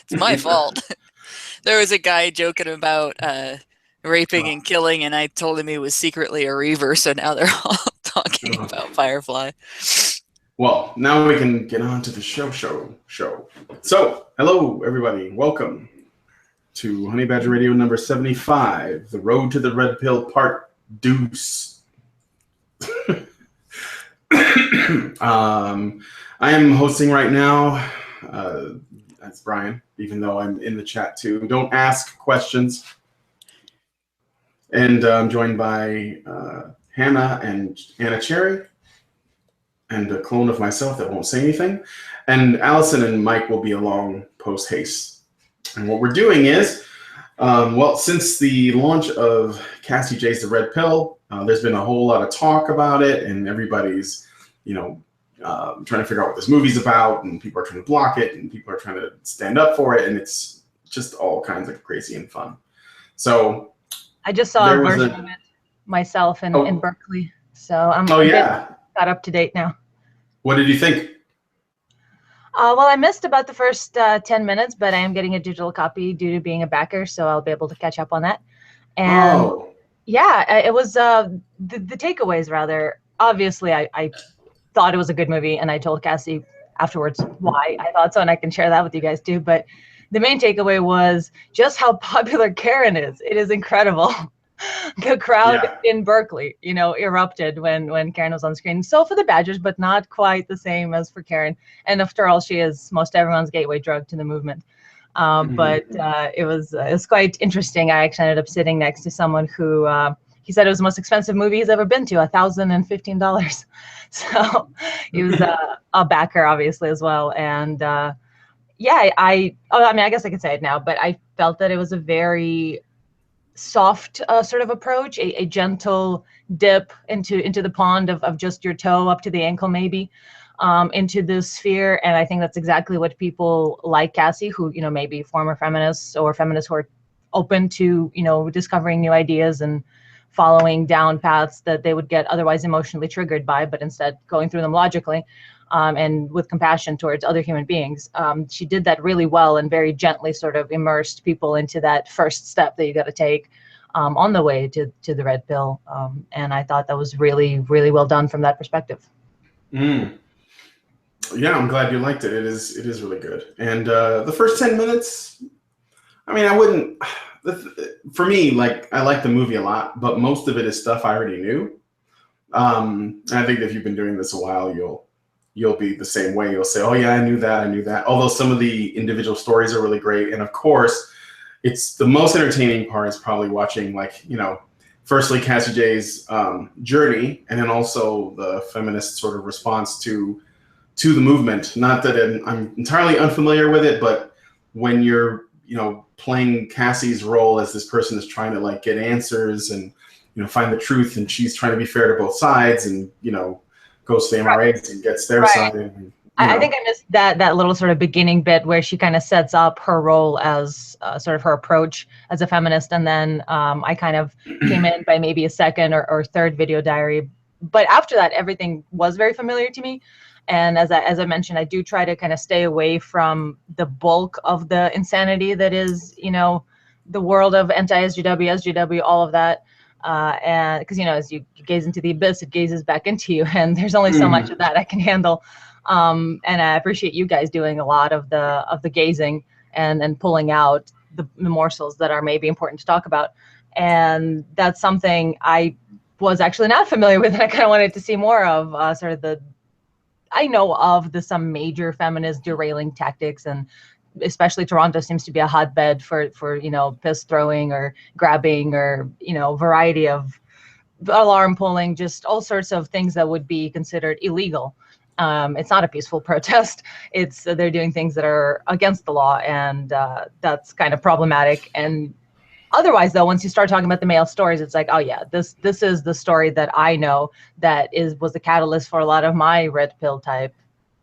It's my fault. There was a guy joking about raping and killing, and I told him he was secretly a reaver, so now they're all talking about Firefly. Well, now we can get on to the show. So, hello, everybody. Welcome to Honey Badger Radio number 75, The Road to the Red Pill Part Deuce. I am hosting right now. That's Brian, even though I'm in the chat too. Don't ask questions. And I'm joined by Hannah and Anna Cherry, and a clone of myself that won't say anything. And Allison and Mike will be along post haste. And what we're doing is, well, since the launch of Cassie Jaye's The Red Pill, there's been a whole lot of talk about it, and everybody's, trying to figure out what this movie's about, and people are trying to block it, and people are trying to stand up for it, and it's just all kinds of crazy and fun. So I just saw a version of it myself in Berkeley, so I'm got up to date now. What did you think? Well, I missed about the first 10 minutes, but I am getting a digital copy due to being a backer, so I'll be able to catch up on that. And yeah, it was the takeaways rather. Obviously, I thought it was a good movie, and I told Cassie afterwards why I thought so, and I can share that with you guys too. But the main takeaway was just how popular Karen is. It is incredible. The crowd in Berkeley, erupted when Karen was on screen. So for the Badgers, but not quite the same as for Karen. And after all, she is most everyone's gateway drug to the movement. But it was quite interesting. I actually ended up sitting next to someone who he said it was the most expensive movie he's ever been to, $1,015. So he was a backer, obviously, as well. And I guess I can say it now, but I felt that it was a very soft sort of approach, a gentle dip into the pond of just your toe up to the ankle, maybe, into this sphere. And I think that's exactly what people like Cassie, who, maybe former feminists or feminists who are open to, discovering new ideas and following down paths that they would get otherwise emotionally triggered by, but instead going through them logically and with compassion towards other human beings. She did that really well and very gently sort of immersed people into that first step that you got to take on the way to the red pill. And I thought that was really, really well done from that perspective. Yeah, I'm glad you liked it. It is really good. And the first 10 minutes, I wouldn't... For me, I like the movie a lot, but most of it is stuff I already knew. And I think if you've been doing this a while, you'll be the same way. You'll say, oh yeah, I knew that. Although some of the individual stories are really great. And of course, it's the most entertaining part is probably watching firstly Cassie Jaye's journey, and then also the feminist sort of response to the movement. Not that I'm entirely unfamiliar with it, but when you're, playing Cassie's role as this person is trying to get answers and, find the truth, and she's trying to be fair to both sides and, goes to the MRAs and gets their side. And, I think I missed that little sort of beginning bit where she kind of sets up her role as sort of her approach as a feminist. And then I kind of came in by maybe a second or third video diary. But after that, everything was very familiar to me. And as I mentioned, I do try to kind of stay away from the bulk of the insanity that is, the world of anti-SJW, SJW, all of that. And because, as you gaze into the abyss, it gazes back into you. And there's only so much of that I can handle. And I appreciate you guys doing a lot of the gazing and pulling out the morsels that are maybe important to talk about. And that's something I was actually not familiar with, and I kind of wanted to see more of I know of some major feminist derailing tactics, and especially Toronto seems to be a hotbed for piss throwing or grabbing or, variety of alarm pulling, just all sorts of things that would be considered illegal. It's not a peaceful protest. They're doing things that are against the law, and that's kind of problematic. And otherwise, though, once you start talking about the male stories, it's like, oh yeah, this is the story that I know that was the catalyst for a lot of my red pill type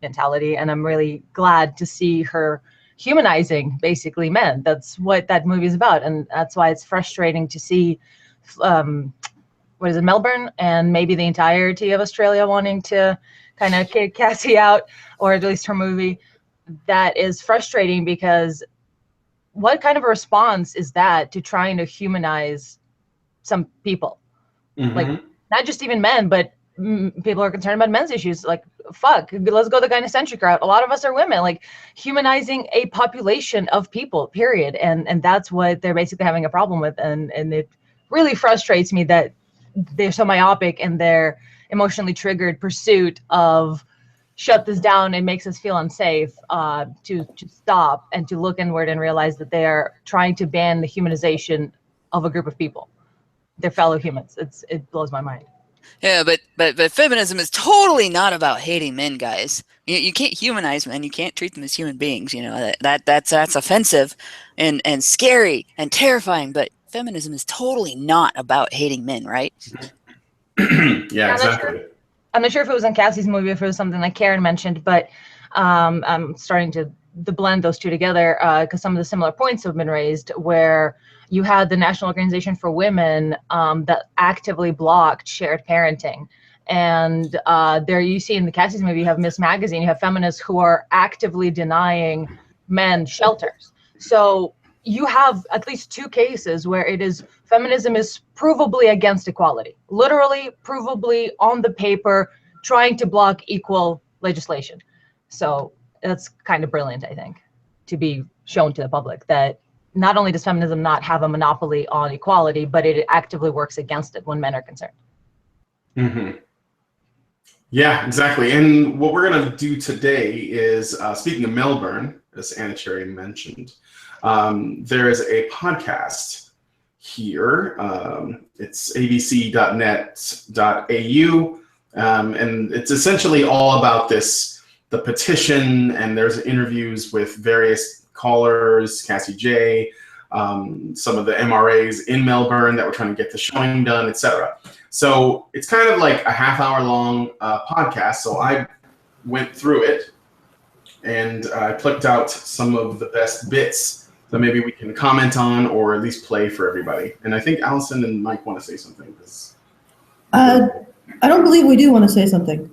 mentality. And I'm really glad to see her humanizing basically men. That's what that movie is about. And that's why it's frustrating to see, Melbourne and maybe the entirety of Australia wanting to kind of kick Cassie out, or at least her movie. That is frustrating because what kind of a response is that to trying to humanize some people? Like, not just even men, but people are concerned about men's issues. Like, fuck, let's go the gynocentric route. A lot of us are women. Like, humanizing a population of people, period. And that's what they're basically having a problem with. And it really frustrates me that they're so myopic in their emotionally triggered pursuit of shut this down. It makes us feel unsafe, to stop and to look inward and realize that they are trying to ban the humanization of a group of people, their fellow humans. It blows my mind. Yeah, but feminism is totally not about hating men, guys. You can't humanize men. You can't treat them as human beings. You know, that's offensive and scary and terrifying. But feminism is totally not about hating men, right? Yeah, exactly. I'm not sure if it was in Cassie's movie, if it was something like Karen mentioned, but I'm starting to blend those two together because some of the similar points have been raised, where you had the National Organization for Women that actively blocked shared parenting. And there you see in the Cassie's movie, you have Miss Magazine, you have feminists who are actively denying men shelters. So you have at least two cases where feminism is provably against equality, literally, provably on the paper, trying to block equal legislation. So that's kind of brilliant, I think, to be shown to the public that not only does feminism not have a monopoly on equality, but it actively works against it when men are concerned. Yeah, exactly. And what we're going to do today is, speaking of Melbourne, as Anna Cherry mentioned, there is a podcast here. It's abc.net.au, and it's essentially all about the petition, and there's interviews with various callers, Cassie, Jaye, some of the MRAs in Melbourne that were trying to get the showing done, etc. So it's kind of like a half-hour-long podcast. So I went through it, and I clicked out some of the best bits that maybe we can comment on or at least play for everybody. And I think Allison and Mike want to say something. I don't believe we do want to say something.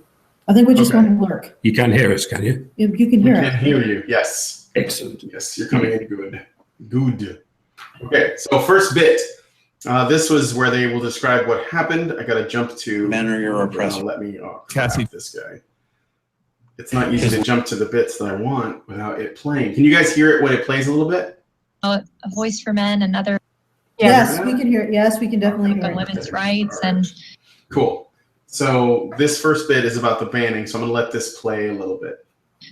I think we just want to work. You can't hear us, can you? You can hear us. We can hear you, yes. Excellent. Yes, you're coming in good. Good. Okay, so first bit. This was where they will describe what happened. I got to jump to... Men are your oppressor. Let me Cassie. this guy. It's not easy to jump to the bits that I want without it playing. Can you guys hear it when it plays a little bit? A voice for men, another. Yes, we can hear it. Yes, we can definitely hear it. Women's rights and. Cool. So this first bit is about the banning. So I'm going to let this play a little bit.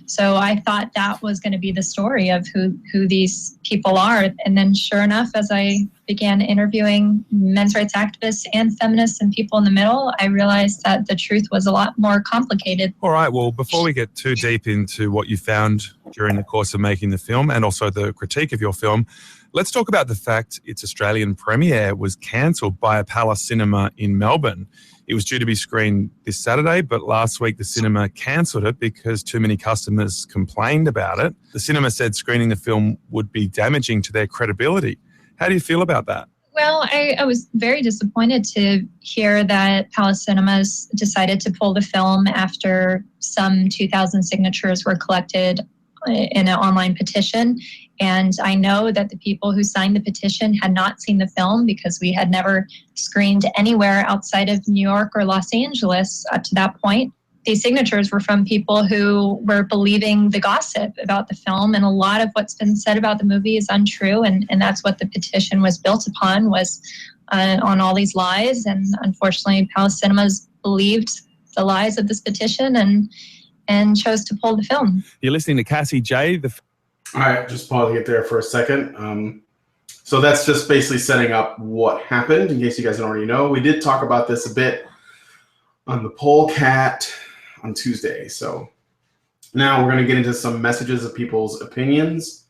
So I thought that was going to be the story of who these people are. And then sure enough, as I began interviewing men's rights activists and feminists and people in the middle, I realized that the truth was a lot more complicated. All right, well, before we get too deep into what you found during the course of making the film and also the critique of your film, let's talk about the fact its Australian premiere was cancelled by a Palace Cinema in Melbourne. It was due to be screened this Saturday, but last week the cinema cancelled it because too many customers complained about it. The cinema said screening the film would be damaging to their credibility. How do you feel about that? Well, I was very disappointed to hear that Palace Cinemas decided to pull the film after some 2,000 signatures were collected in an online petition. And I know that the people who signed the petition had not seen the film because we had never screened anywhere outside of New York or Los Angeles up to that point. These signatures were from people who were believing the gossip about the film, and a lot of what's been said about the movie is untrue, and that's what the petition was built upon, was on all these lies. And unfortunately, Palace Cinemas believed the lies of this petition and chose to pull the film. You're listening to Cassie, Jaye. All right, just pausing it there for a second. So that's just basically setting up what happened, in case you guys don't already know. We did talk about this a bit on the Polecat on Tuesday. So now we're going to get into some messages of people's opinions.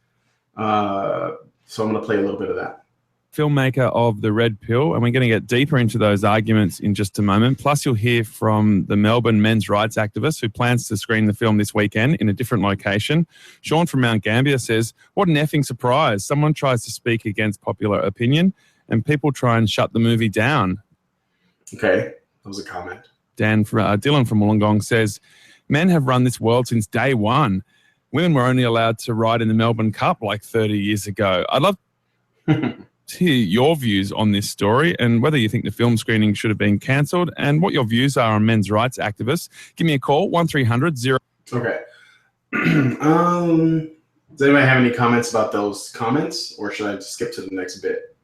So I'm going to play a little bit of that. Filmmaker of The Red Pill, and we're going to get deeper into those arguments in just a moment. Plus, you'll hear from the Melbourne men's rights activist who plans to screen the film this weekend in a different location. Sean from Mount Gambier says, what an effing surprise. Someone tries to speak against popular opinion and people try and shut the movie down. Okay, that was a comment. Dylan from Wollongong says, men have run this world since day one. women were only allowed to ride in the Melbourne Cup like 30 years ago. I'd love to hear your views on this story and whether you think the film screening should have been cancelled and what your views are on men's rights activists. Give me a call, 1300 0. Okay. Does anybody have any comments about those comments, or should I just skip to the next bit?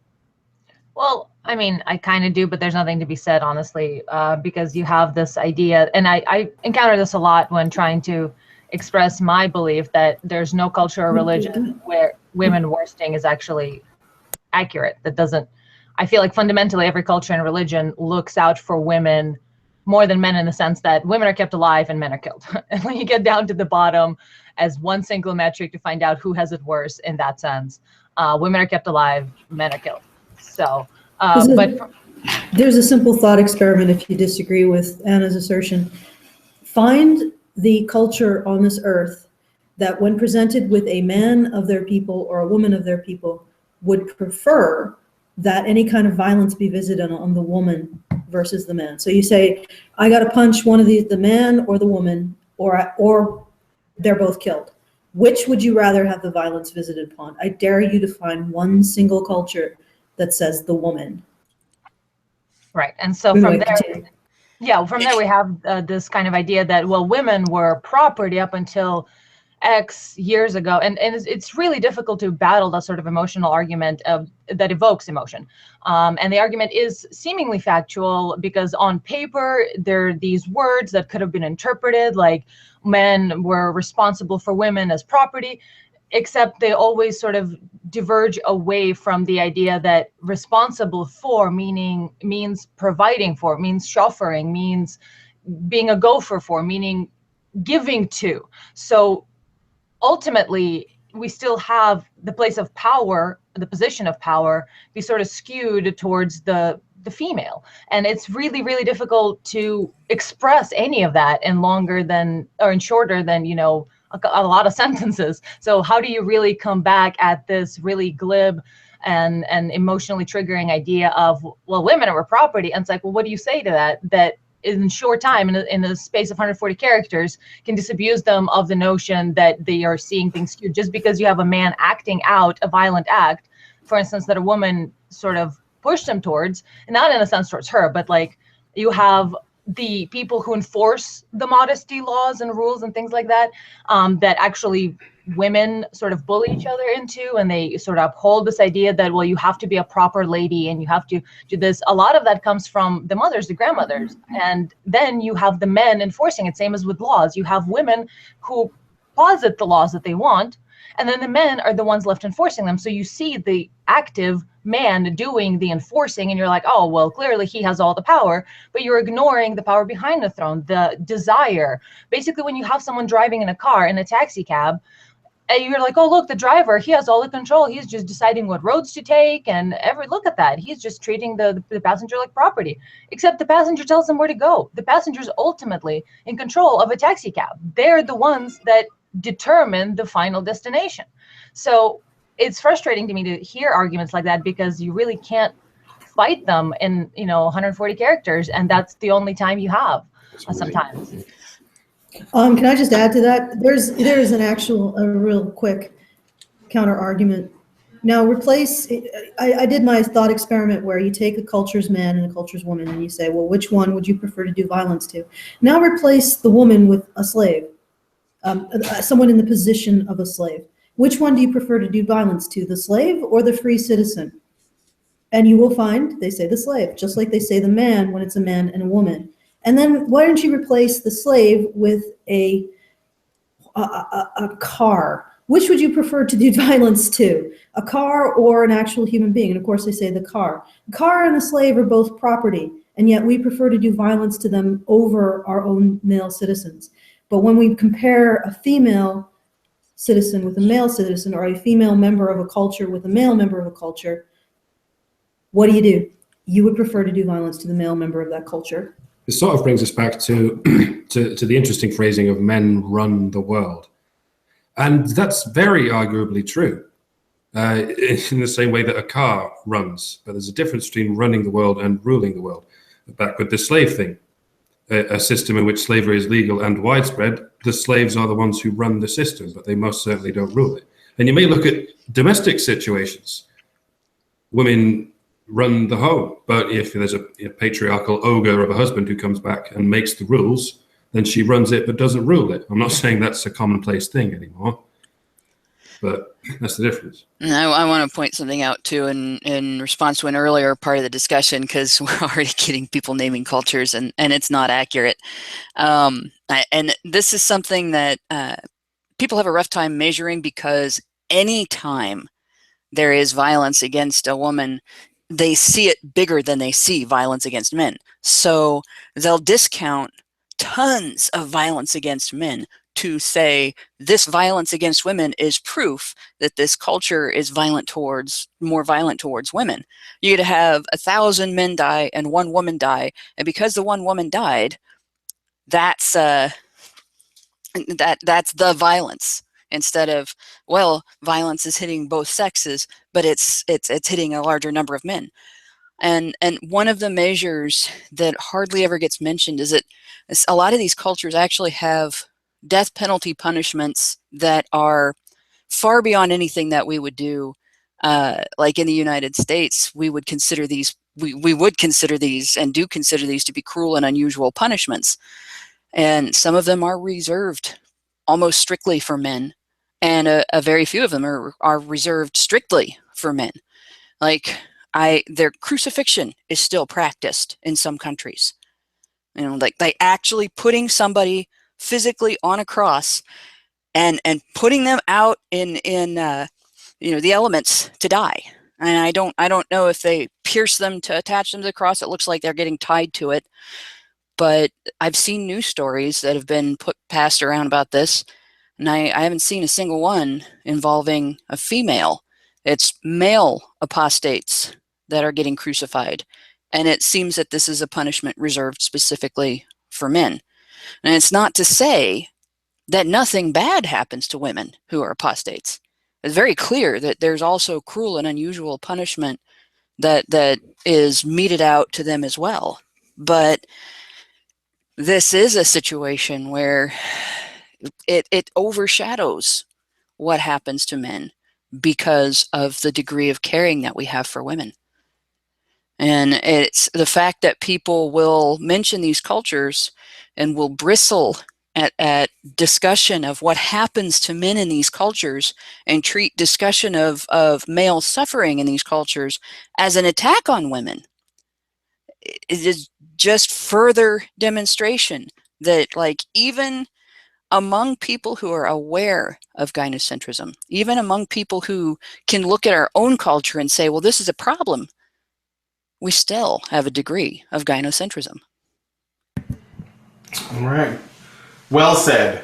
Well, I mean, I kind of do, but there's nothing to be said, honestly, because you have this idea, and I encounter this a lot when trying to express my belief that there's no culture or religion where women worsting is actually accurate. That doesn't, I feel like fundamentally every culture and religion looks out for women more than men, in the sense that women are kept alive and men are killed. And when you get down to the bottom as one single metric to find out who has it worse in that sense, women are kept alive, men are killed. So, there's a simple thought experiment if you disagree with Anna's assertion. Find the culture on this earth that when presented with a man of their people or a woman of their people would prefer that any kind of violence be visited on the woman versus the man. So you say, I got to punch one of the man or the woman, or they're both killed. Which would you rather have the violence visited upon? I dare you to find one single culture that says the woman. Right. And so from there, from there we have this kind of idea that, well, women were property up until X years ago. And it's really difficult to battle that sort of emotional argument that evokes emotion. And the argument is seemingly factual because on paper, there are these words that could have been interpreted like men were responsible for women as property, except they always sort of diverge away from the idea that responsible for means providing for, means chauffeuring, means being a gopher for, meaning giving to. So ultimately, we still have the place of power, the position of power, be sort of skewed towards the female. And it's really, really difficult to express any of that in shorter than, a lot of sentences. So how do you really come back at this really glib and emotionally triggering idea of, well, women are property? And it's like, well, what do you say to that? That in short time, in a space of 140 characters, can disabuse them of the notion that they are seeing things skewed just because you have a man acting out a violent act, for instance, that a woman sort of pushed him towards, and not in a sense towards her, but like you have the people who enforce the modesty laws and rules and things like that, that actually women sort of bully each other into, and they sort of uphold this idea that, well, you have to be a proper lady and you have to do this. A lot of that comes from the mothers, the grandmothers. And then you have the men enforcing it, same as with laws. You have women who posit the laws that they want, and then the men are the ones left enforcing them. So you see the active man doing the enforcing, and you're like, oh, well, clearly he has all the power, but you're ignoring the power behind the throne, the desire. Basically, when you have someone driving in a car, in a taxi cab, and you're like, oh, look, the driver, he has all the control. He's just deciding what roads to take, and look at that. He's just treating the passenger like property, except the passenger tells them where to go. The passenger's ultimately in control of a taxi cab. They're the ones that determine the final destination. So it's frustrating to me to hear arguments like that because you really can't fight them in 140 characters, and that's the only time you have sometimes. Can I just add to that? There is a real quick counter argument. Now I did my thought experiment where you take a culture's man and a culture's woman and you say, well, which one would you prefer to do violence to? Now replace the woman with a slave, someone in the position of a slave. Which one do you prefer to do violence to, the slave or the free citizen? And you will find they say the slave, just like they say the man when it's a man and a woman. And then why don't you replace the slave with a car? Which would you prefer to do violence to, a car or an actual human being? And of course they say the car. The car and the slave are both property, and yet we prefer to do violence to them over our own male citizens. But when we compare a female citizen with a male citizen, or a female member of a culture with a male member of a culture, what do? You would prefer to do violence to the male member of that culture. This sort of brings us back to the interesting phrasing of men run the world. And that's very arguably true, in the same way that a car runs. But there's a difference between running the world and ruling the world. Back with the slave thing. a system in which slavery is legal and widespread, the slaves are the ones who run the system, but they most certainly don't rule it. And you may look at domestic situations. Women run the home, but if there's a patriarchal ogre of a husband who comes back and makes the rules, then she runs it but doesn't rule it. I'm not saying that's a commonplace thing anymore, but that's the difference. I want to point something out too in response to an earlier part of the discussion, because we're already getting people naming cultures and it's not accurate. And this is something that people have a rough time measuring, because anytime there is violence against a woman, they see it bigger than they see violence against men. So they'll discount tons of violence against men to say this violence against women is proof that this culture is more violent towards women. You could have 1,000 men die and 1 woman die, and because the 1 woman died, that's the violence. Instead of, well, violence is hitting both sexes, but it's hitting a larger number of men. And one of the measures that hardly ever gets mentioned is that a lot of these cultures actually have death penalty punishments that are far beyond anything that we would do. Like in the United States, we would consider these, we would consider these and do consider these to be cruel and unusual punishments. And some of them are reserved almost strictly for men, and a very few of them are reserved strictly for men. Like their crucifixion is still practiced in some countries. You know, like they actually putting somebody physically on a cross and putting them out in the elements to die. And I don't know if they pierce them to attach them to the cross. It looks like they're getting tied to it. But I've seen news stories that have been passed around about this, and I haven't seen a single one involving a female. It's male apostates that are getting crucified. And it seems that this is a punishment reserved specifically for men. And it's not to say that nothing bad happens to women who are apostates. It's very clear that there's also cruel and unusual punishment that is meted out to them as well. But this is a situation where it overshadows what happens to men because of the degree of caring that we have for women. And it's the fact that people will mention these cultures and will bristle at discussion of what happens to men in these cultures and treat discussion of male suffering in these cultures as an attack on women. It is just further demonstration that, like, even among people who are aware of gynocentrism, even among people who can look at our own culture and say, well, this is a problem, we still have a degree of gynocentrism. All right. Well said.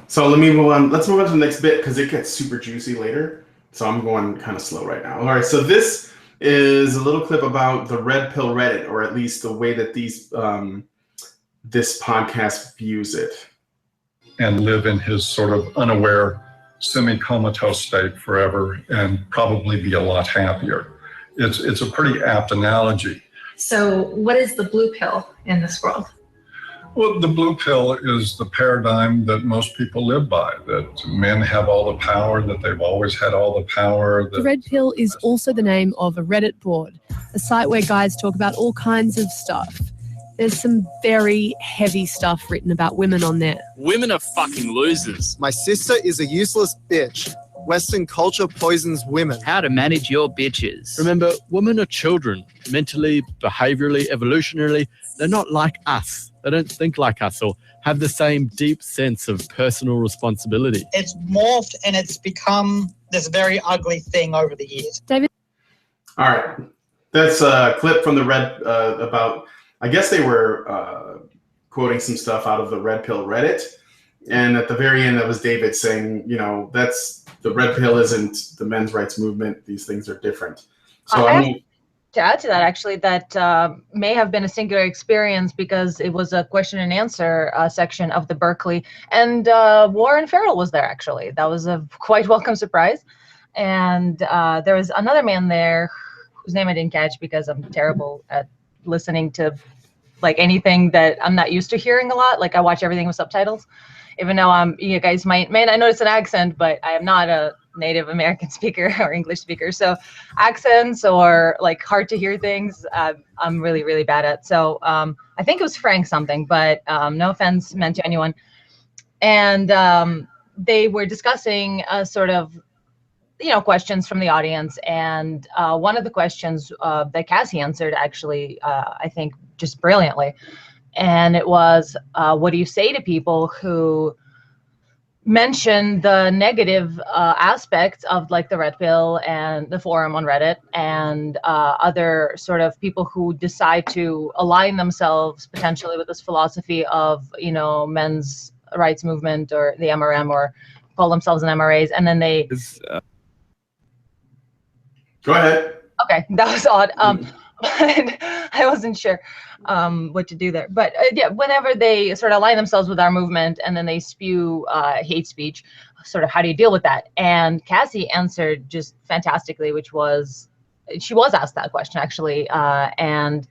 So let me move on. Let's move on to the next bit because it gets super juicy later. So I'm going kind of slow right now. All right. So this is a little clip about the Red Pill Reddit, or at least the way that this podcast views it. And live in his sort of unaware, semi-comatose state forever and probably be a lot happier. It's a pretty apt analogy. So what is the blue pill in this world? Well, the blue pill is the paradigm that most people live by, that men have all the power, that they've always had all the power. The Red Pill is also the name of a Reddit board, a site where guys talk about all kinds of stuff. There's some very heavy stuff written about women on there. Women are fucking losers. My sister is a useless bitch. Western culture poisons women. How to manage your bitches. Remember, women are children. Mentally, behaviorally, evolutionarily, they're not like us. They don't think like us or have the same deep sense of personal responsibility. It's morphed and it's become this very ugly thing over the years. David? All right. That's a clip from the Red about, I guess they were quoting some stuff out of the Red Pill Reddit. And at the very end, that was David saying, you know, the Red Pill isn't the men's rights movement. These things are different. So to add to that, actually, that may have been a singular experience because it was a question and answer section of the Berkeley. And Warren Farrell was there, actually. That was a quite welcome surprise. And there was another man there whose name I didn't catch because I'm terrible at listening to like anything that I'm not used to hearing a lot. Like I watch everything with subtitles, even though you guys may not notice an accent, but I am not a native American speaker or English speaker. So accents or like hard to hear things, I'm really, really bad at. So I think it was Frank something, but no offense meant to anyone. And they were discussing sort of, questions from the audience. And one of the questions that Cassie answered actually, I think just brilliantly. And it was, what do you say to people who mention the negative aspects of like the red pill and the forum on Reddit and other sort of people who decide to align themselves potentially with this philosophy of, men's rights movement or the MRM or call themselves an MRAs, and then they... Go ahead. Okay, that was odd. But I wasn't sure what to do there. But yeah, whenever they sort of align themselves with our movement and then they spew hate speech, sort of how do you deal with that? And Cassie answered just fantastically, which was, she was asked that question actually, and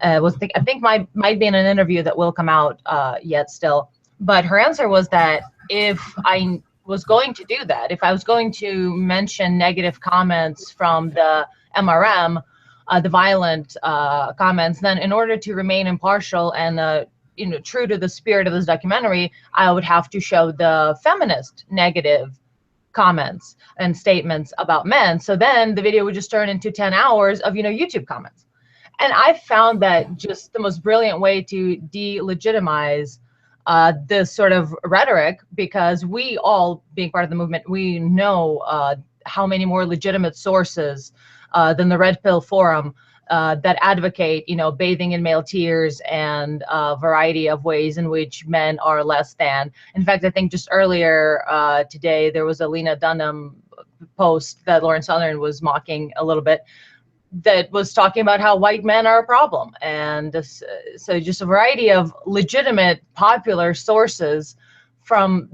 I think might be in an interview that will come out yet still. But her answer was that if I was going to do that, if I was going to mention negative comments from the MRM, the violent comments, then in order to remain impartial and true to the spirit of this documentary, I would have to show the feminist negative comments and statements about men. So then the video would just turn into 10 hours of YouTube comments. And I found that just the most brilliant way to delegitimize this sort of rhetoric, because we all, being part of the movement, we know how many more legitimate sources than the Red Pill Forum that advocate, bathing in male tears and a variety of ways in which men are less than. In fact, I think just earlier today, there was a Lena Dunham post that Lauren Southern was mocking a little bit, that was talking about how white men are a problem. And so just a variety of legitimate, popular sources from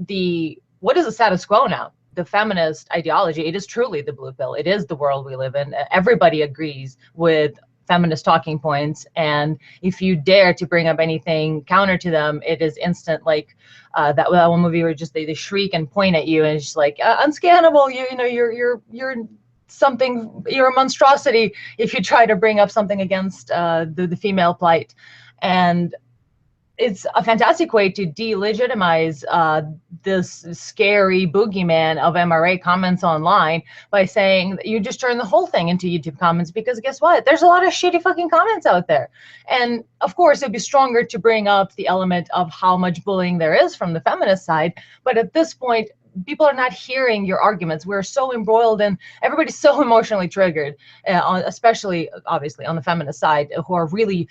what is the status quo now? The feminist ideology. It is truly the blue pill. It is the world we live in. Everybody agrees with feminist talking points. And if you dare to bring up anything counter to them, it is instant, like that one movie where just they shriek and point at you and it's just like, unscannable, you're something, you're a monstrosity if you try to bring up something against the female plight. And it's a fantastic way to delegitimize this scary boogeyman of MRA comments online by saying that you just turn the whole thing into YouTube comments, because guess what? There's a lot of shitty fucking comments out there. And of course, it'd be stronger to bring up the element of how much bullying there is from the feminist side. But at this point, people are not hearing your arguments. We're so embroiled and everybody's so emotionally triggered, especially obviously on the feminist side, who are really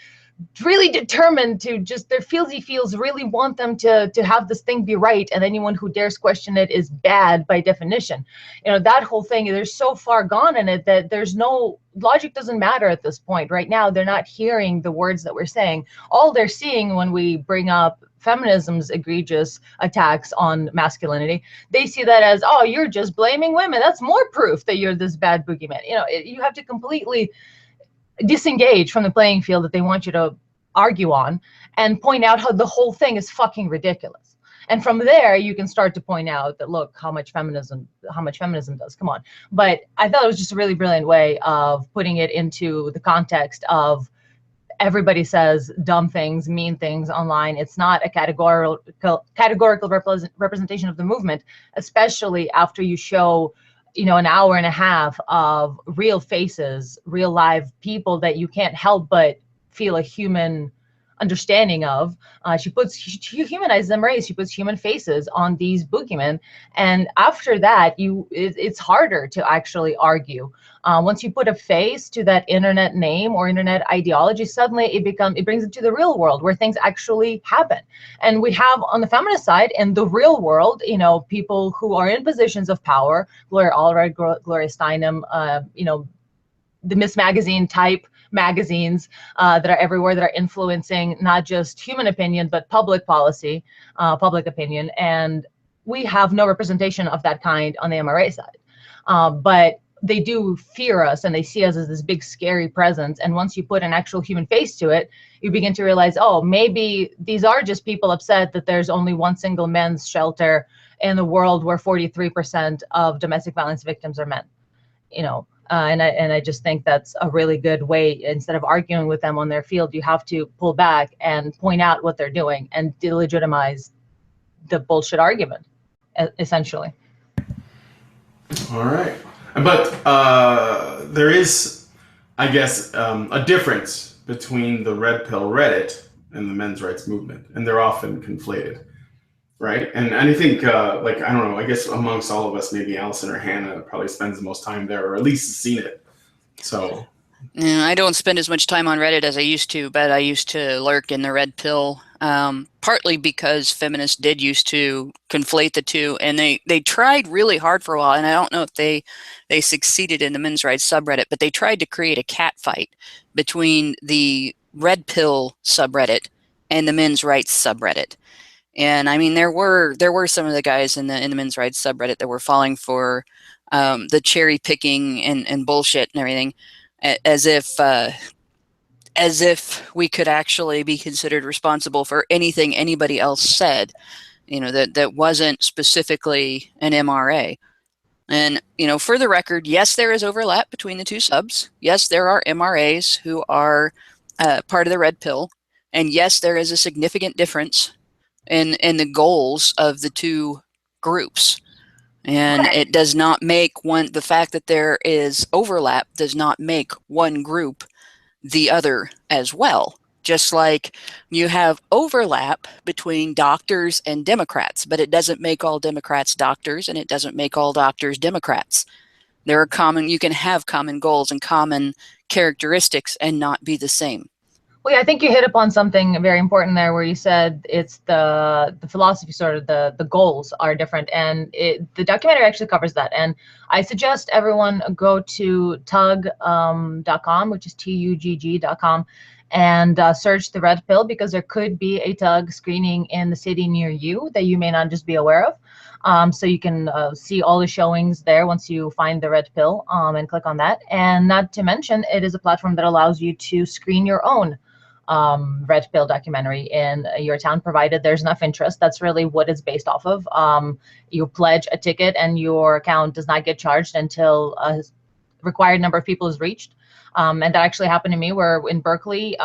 determined to just, their feels really want them to have this thing be right, and anyone who dares question it is bad by definition. That whole thing, they're so far gone in it that there's no logic, doesn't matter at this point. Right now, they're not hearing the words that we're saying. All they're seeing when we bring up feminism's egregious attacks on masculinity, they see that as, oh, you're just blaming women. That's more proof that you're this bad boogeyman. You have to completely disengage from the playing field that they want you to argue on and point out how the whole thing is fucking ridiculous. And from there, you can start to point out that, look, how much feminism does. Come on. But I thought it was just a really brilliant way of putting it into the context of everybody says dumb things, mean things online. It's not a categorical representation of the movement, especially after you show an hour and a half of real faces, real live people that you can't help but feel a human understanding of. She humanizes them, right? She puts human faces on these boogeymen. And after that, it's harder to actually argue. Once you put a face to that internet name or internet ideology, suddenly it brings it to the real world where things actually happen. And we have on the feminist side, in the real world, people who are in positions of power, Gloria Allred, Gloria Steinem, the Miss Magazine type magazines that are everywhere, that are influencing not just human opinion, but public policy, public opinion. And we have no representation of that kind on the MRA side. But they do fear us and they see us as this big scary presence. And once you put an actual human face to it, you begin to realize, oh, maybe these are just people upset that there's only one single men's shelter in the world where 43% of domestic violence victims are men. And I just think that's a really good way. Instead of arguing with them on their field, you have to pull back and point out what they're doing and delegitimize the bullshit argument, essentially. All right. But there is, I guess, a difference between the red pill Reddit and the men's rights movement, and they're often conflated, right? And I think, I don't know, I guess amongst all of us, maybe Allison or Hannah probably spends the most time there, or at least has seen it. So. Yeah, I don't spend as much time on Reddit as I used to, but I used to lurk in the red pill, partly because feminists did used to conflate the two, and they tried really hard for a while, and I don't know if they succeeded in the men's rights subreddit, but they tried to create a cat fight between the red pill subreddit and the men's rights subreddit. And I mean, there were some of the guys in the men's rights subreddit that were falling for the cherry picking and bullshit and everything, as if we could actually be considered responsible for anything anybody else said, that wasn't specifically an MRA. And, for the record, yes, there is overlap between the two subs. Yes, there are MRAs who are part of the red pill. And yes, there is a significant difference in the goals of the two groups. And it does not make the fact that there is overlap does not make one group the other as well. Just like you have overlap between doctors and Democrats, but it doesn't make all Democrats doctors, and it doesn't make all doctors Democrats. You can have common goals and common characteristics and not be the same. Well, yeah, I think you hit upon something very important there, where you said it's the philosophy, sort of the goals are different, and the documentary actually covers that. And I suggest everyone go to tug.com, which is TUGG.com, and search the red pill, because there could be a tug screening in the city near you that you may not just be aware of. So you can see all the showings there once you find the red pill and click on that. And not to mention, it is a platform that allows you to screen your own red pill documentary in your town, provided there's enough interest. That's really what it's based off of. You pledge a ticket and your account does not get charged until a required number of people is reached. And that actually happened to me, where in Berkeley,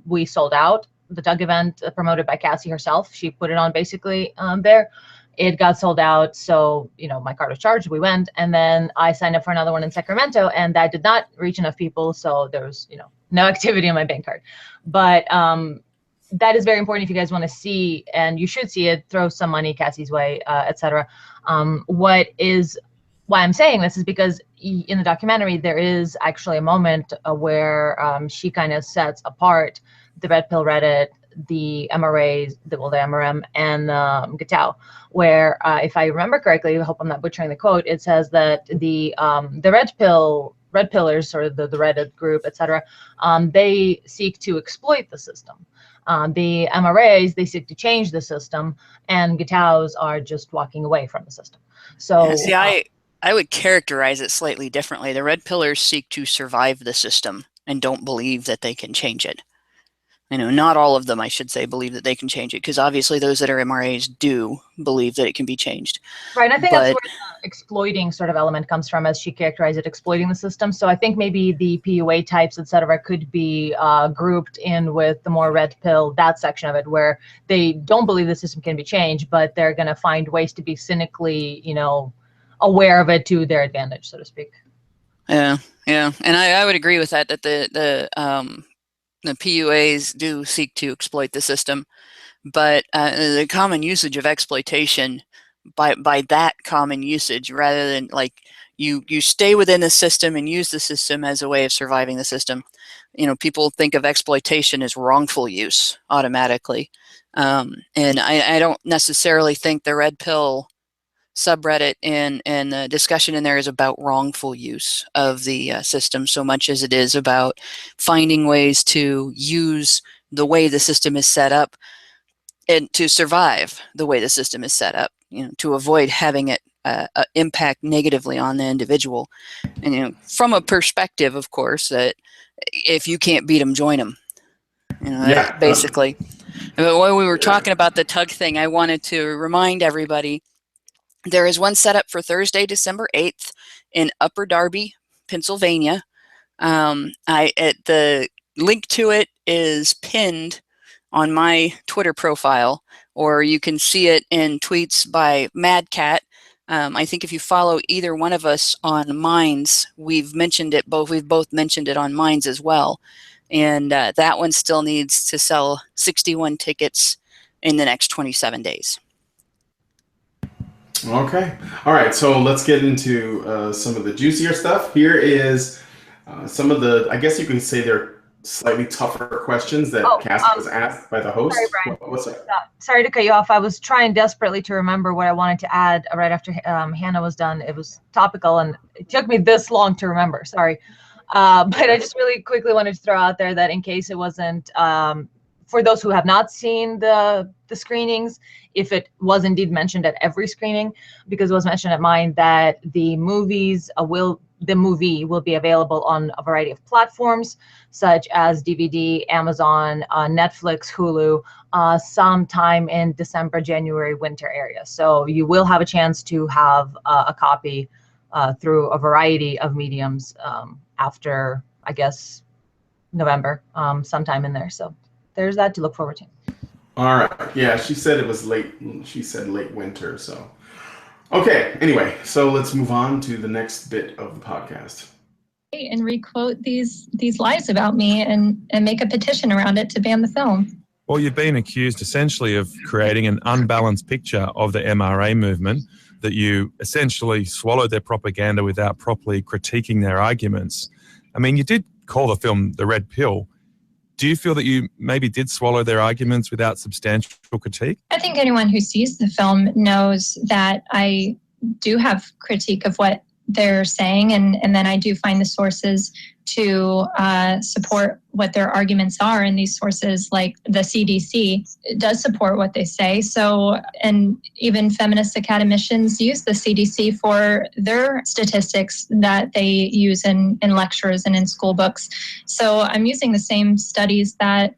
we sold out the Tug event promoted by Cassie herself. She put it on basically there. It got sold out, so my card was charged. We went, and then I signed up for another one in Sacramento, and that did not reach enough people, so there was no activity on my bank card. But that is very important if you guys want to see, and you should see it. Throw some money Cassie's way, etc. Why I'm saying this is because in the documentary there is actually a moment where she kind of sets apart the red pill Reddit, the MRAs, the MRM, and Gatau, where if I remember correctly, I hope I'm not butchering the quote, it says that the red pillars, or the Reddit group, etc., they seek to exploit the system. The MRAs, they seek to change the system, and Gataus are just walking away from the system. So see, I would characterize it slightly differently. The red pillars seek to survive the system and don't believe that they can change it. Not all of them, I should say, believe that they can change it, because obviously those that are MRAs do believe that it can be changed. Right, and I think that's where the exploiting sort of element comes from, as she characterized it, exploiting the system. So I think maybe the PUA types, etc., could be grouped in with the more red pill, that section of it, where they don't believe the system can be changed, but they're going to find ways to be cynically, aware of it to their advantage, so to speak. Yeah, and I would agree with that the PUAs do seek to exploit the system, but the common usage of exploitation, by that common usage, rather than you stay within the system and use the system as a way of surviving the system. People think of exploitation as wrongful use automatically, and I don't necessarily think the red pill subreddit and the discussion in there is about wrongful use of the system so much as it is about finding ways to use the way the system is set up and to survive the way the system is set up, to avoid having it impact negatively on the individual. And from a perspective, of course, that if you can't beat them, join them. Basically. But when we were talking about the tug thing, I wanted to remind everybody there is one set up for Thursday, December 8th in Upper Darby, Pennsylvania. The link to it is pinned on my Twitter profile, or you can see it in tweets by Mad Cat. I think if you follow either one of us on Minds, we've both mentioned it on Minds as well. And that one still needs to sell 61 tickets in the next 27 days. Okay. All right. So let's get into some of the juicier stuff. Here is some of the, I guess you can say they're slightly tougher questions that Cassie was asked by the host. Sorry, Brian. What's that? Sorry to cut you off. I was trying desperately to remember what I wanted to add right after Hannah was done. It was topical, and it took me this long to remember. Sorry. But I just really quickly wanted to throw out there that in case it wasn't, for those who have not seen the screenings, if it was indeed mentioned at every screening, because it was mentioned at mine, that the movie will be available on a variety of platforms, such as DVD, Amazon, Netflix, Hulu, sometime in December, January, winter area. So you will have a chance to have a copy through a variety of mediums after, I guess, November, sometime in there. So there's that to look forward to. All right. Yeah, she said it was late. She said late winter. So, okay. Anyway, so let's move on to the next bit of the podcast. And requote these lies about me and make a petition around it to ban the film. Well, you've been accused essentially of creating an unbalanced picture of the MRA movement, that you essentially swallowed their propaganda without properly critiquing their arguments. I mean, you did call the film The Red Pill. Do you feel that you maybe did swallow their arguments without substantial critique? I think anyone who sees the film knows that I do have critique of what they're saying, and then I do find the sources to support what their arguments are, and these sources, like the CDC, does support what they say. So, and even feminist academicians use the CDC for their statistics that they use in lectures and in school books. So I'm using the same studies that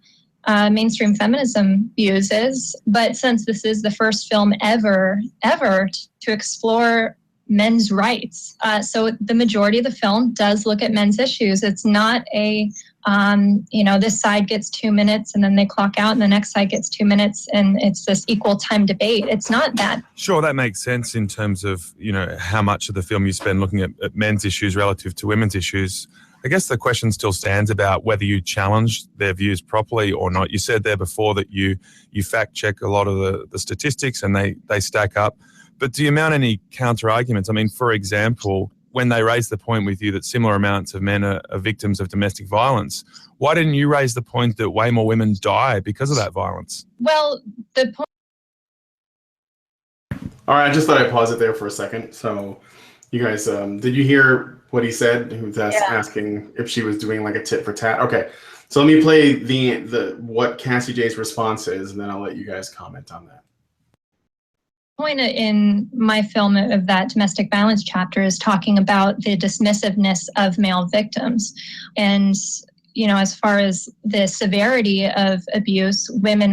mainstream feminism uses, but since this is the first film ever to explore men's rights. So the majority of the film does look at men's issues. It's not a, this side gets 2 minutes and then they clock out and the next side gets 2 minutes and it's this equal time debate. It's not that. Sure, that makes sense in terms of, how much of the film you spend looking at men's issues relative to women's issues. I guess the question still stands about whether you challenged their views properly or not. You said there before that you fact check a lot of the statistics and they stack up. But do you mount any counter arguments? I mean, for example, when they raised the point with you that similar amounts of men are victims of domestic violence, why didn't you raise the point that way more women die because of that violence? Well, the point. All right, I just thought I'd pause it there for a second. So, you guys, did you hear what he said? He was asking if she was doing like a tit for tat. Okay, so let me play the what Cassie Jaye's response is, and then I'll let you guys comment on that. Point in my film of that domestic violence chapter is talking about the dismissiveness of male victims. And, as far as the severity of abuse, women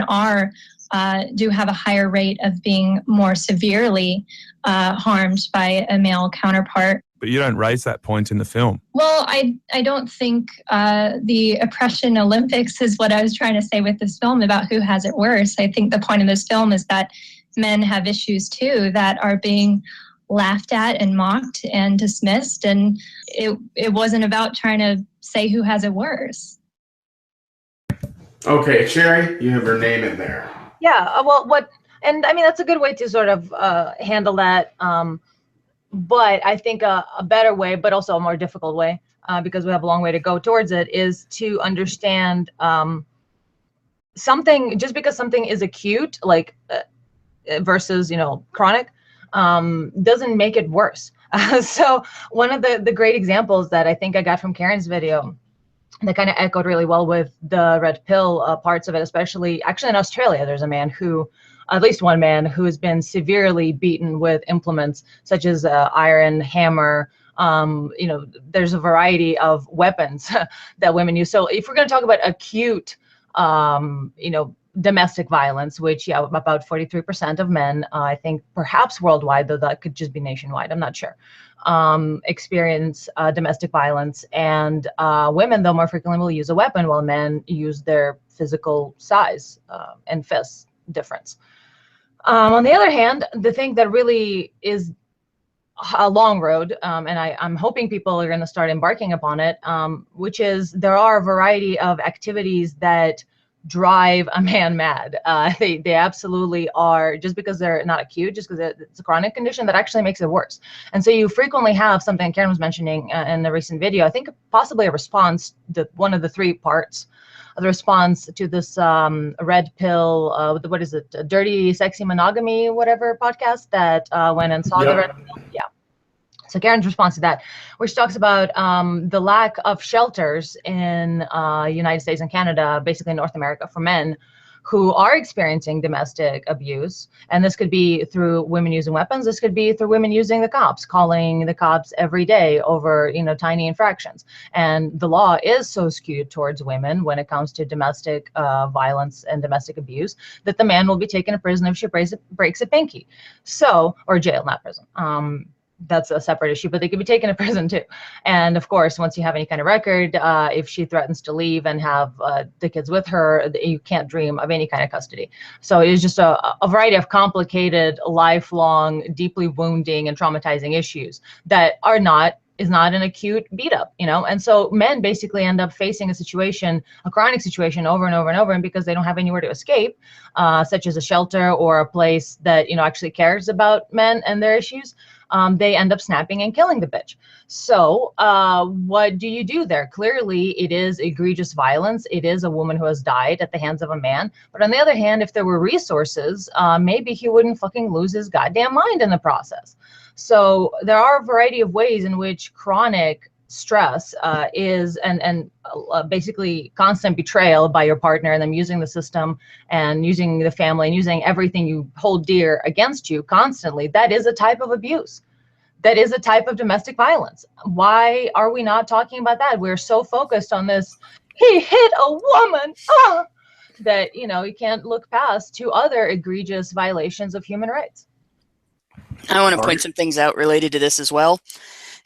do have a higher rate of being more severely harmed by a male counterpart. But you don't raise that point in the film. Well, I don't think the oppression Olympics is what I was trying to say with this film about who has it worse. I think the point of this film is that men have issues too that are being laughed at and mocked and dismissed, and it wasn't about trying to say who has it worse. Okay, Sherry, you have her name in there. Yeah, well, and I mean, that's a good way to sort of handle that. But I think a better way, but also a more difficult way, because we have a long way to go towards it, is to understand something, just because something is acute, like versus, chronic, doesn't make it worse. So one of the great examples that I think I got from Karen's video that kind of echoed really well with the red pill parts of it, especially actually in Australia, there's a man who at least one man who has been severely beaten with implements such as iron, hammer. There's a variety of weapons that women use. So if we're going to talk about acute, domestic violence, which, about 43% of men, I think perhaps worldwide, though that could just be nationwide, I'm not sure, experience domestic violence. And women, though, more frequently will use a weapon, while men use their physical size and fist difference. On the other hand, the thing that really is a long road, and I'm hoping people are going to start embarking upon it, which is there are a variety of activities that drive a man mad. They absolutely are, just because they're not acute, just because it's a chronic condition that actually makes it worse. And so you frequently have something Karen was mentioning in the recent video, I think possibly a response, one of the three parts of the response to this red pill, what is it, Dirty Sexy Monogamy, whatever podcast that went and saw the red pill. Yeah. So Karen's response to that, where she talks about the lack of shelters in United States and Canada, basically North America, for men who are experiencing domestic abuse. And this could be through women using weapons. This could be through women using the cops, calling the cops every day over, tiny infractions. And the law is so skewed towards women when it comes to domestic violence and domestic abuse that the man will be taken to prison if she breaks a pinky. So, or jail, not prison. That's a separate issue, but they could be taken to prison too. And of course, once you have any kind of record, if she threatens to leave and have the kids with her, you can't dream of any kind of custody. So it is just a variety of complicated, lifelong, deeply wounding and traumatizing issues that is not an acute beat up, And so men basically end up facing a chronic situation over and over and over, and because they don't have anywhere to escape, such as a shelter or a place that, actually cares about men and their issues, they end up snapping and killing the bitch. So what do you do there? Clearly, it is egregious violence. It is a woman who has died at the hands of a man. But on the other hand, if there were resources, maybe he wouldn't fucking lose his goddamn mind in the process. So there are a variety of ways in which chronic stress is and basically constant betrayal by your partner, and them using the system and using the family and using everything you hold dear against you constantly. That is a type of abuse. That is a type of domestic violence. Why are we not talking about that? We're so focused on this, he hit a woman, that, you can't look past to other egregious violations of human rights. I want to point some things out related to this as well.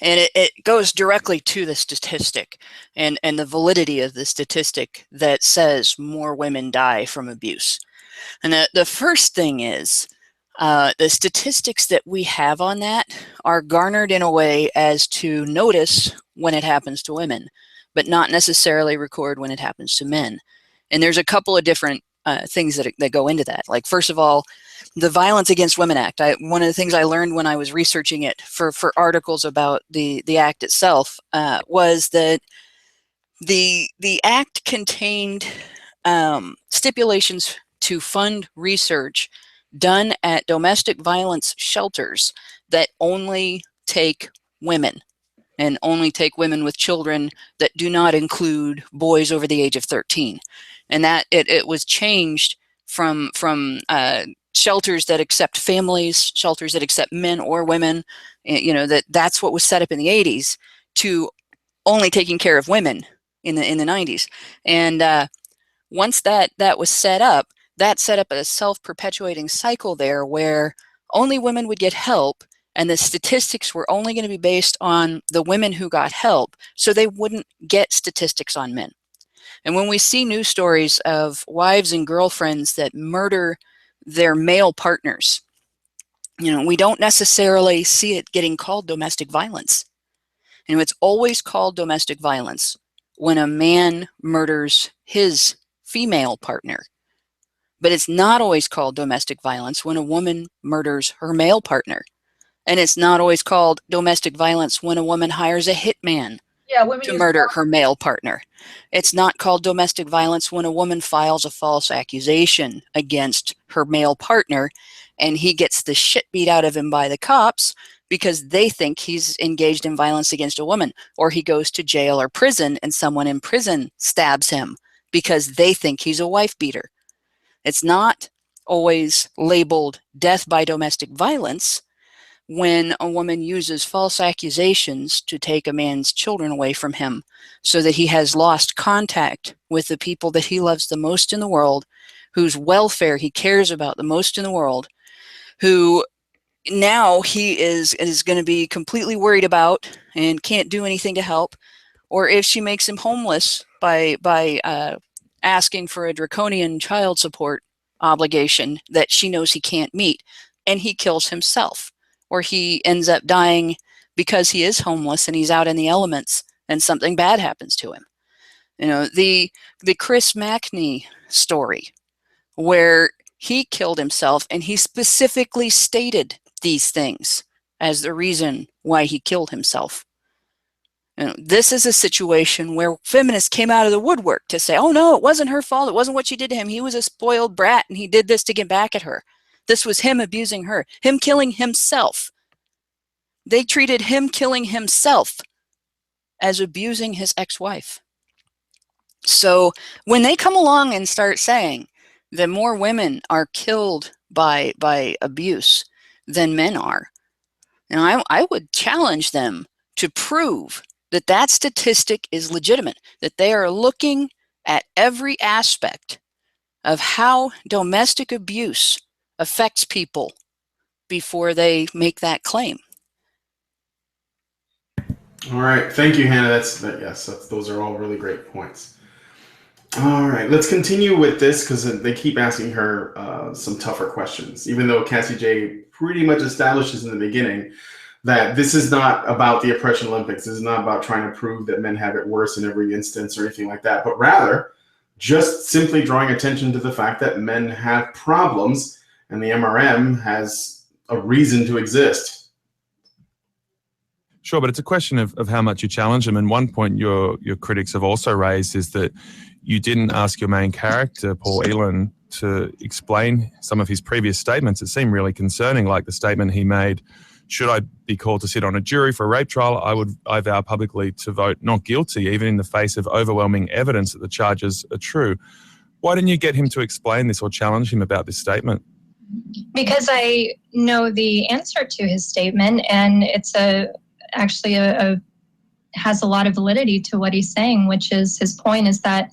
And it goes directly to the statistic and the validity of the statistic that says more women die from abuse. And the first thing is the statistics that we have on that are garnered in a way as to notice when it happens to women, but not necessarily record when it happens to men. And there's a couple of different things that go into that. Like, first of all, the Violence Against Women Act. One of the things I learned when I was researching it for articles about the act itself was that the act contained stipulations to fund research done at domestic violence shelters that only take women, and only take women with children that do not include boys over the age of 13. And that it was changed from shelters that accept families, shelters that accept men or women, that's what was set up in the 80s, to only taking care of women in the 90s. And once that was set up, that set up a self-perpetuating cycle there where only women would get help, and the statistics were only going to be based on the women who got help, so they wouldn't get statistics on men. And when we see news stories of wives and girlfriends that murder their male partners, we don't necessarily see it getting called domestic violence. It's always called domestic violence when a man murders his female partner. But it's not always called domestic violence when a woman murders her male partner. And it's not always called domestic violence when a woman hires a hitman to murder her male partner. It's not called domestic violence when a woman files a false accusation against her male partner and he gets the shit beat out of him by the cops because they think he's engaged in violence against a woman, or he goes to jail or prison and someone in prison stabs him because they think he's a wife beater. It's not always labeled death by domestic violence when a woman uses false accusations to take a man's children away from him so that he has lost contact with the people that he loves the most in the world, whose welfare he cares about the most in the world, who now he is going to be completely worried about and can't do anything to help. Or if she makes him homeless by asking for a draconian child support obligation that she knows he can't meet, and he kills himself, or he ends up dying because he is homeless and he's out in the elements and something bad happens to him. You know, the Chris Macney story, where he killed himself and he specifically stated these things as the reason why he killed himself. You know, this is a situation where feminists came out of the woodwork to say, oh no, it wasn't her fault. It wasn't what she did to him. He was a spoiled brat and he did this to get back at her. This was him abusing her, him killing himself. They treated him killing himself as abusing his ex-wife. So when they come along and start saying that more women are killed by abuse than men are, and I would challenge them to prove that that statistic is legitimate, that they are looking at every aspect of how domestic abuse affects people before they make that claim. All right, thank you, Hannah. Those are all really great points. All right, let's continue with this because they keep asking her some tougher questions, even though Cassie Jaye pretty much establishes in the beginning that this is not about the Oppression Olympics. This is not about trying to prove that men have it worse in every instance or anything like that, but rather just simply drawing attention to the fact that men have problems and the MRM has a reason to exist. Sure, but it's a question of how much you challenge them. And one point your critics have also raised is that you didn't ask your main character, Paul Elam, to explain some of his previous statements. It seemed really concerning, like the statement he made, should I be called to sit on a jury for a rape trial, I vow publicly to vote not guilty, even in the face of overwhelming evidence that the charges are true. Why didn't you get him to explain this or challenge him about this statement? Because I know the answer to his statement, and it's actually has a lot of validity to what he's saying, which is his point is that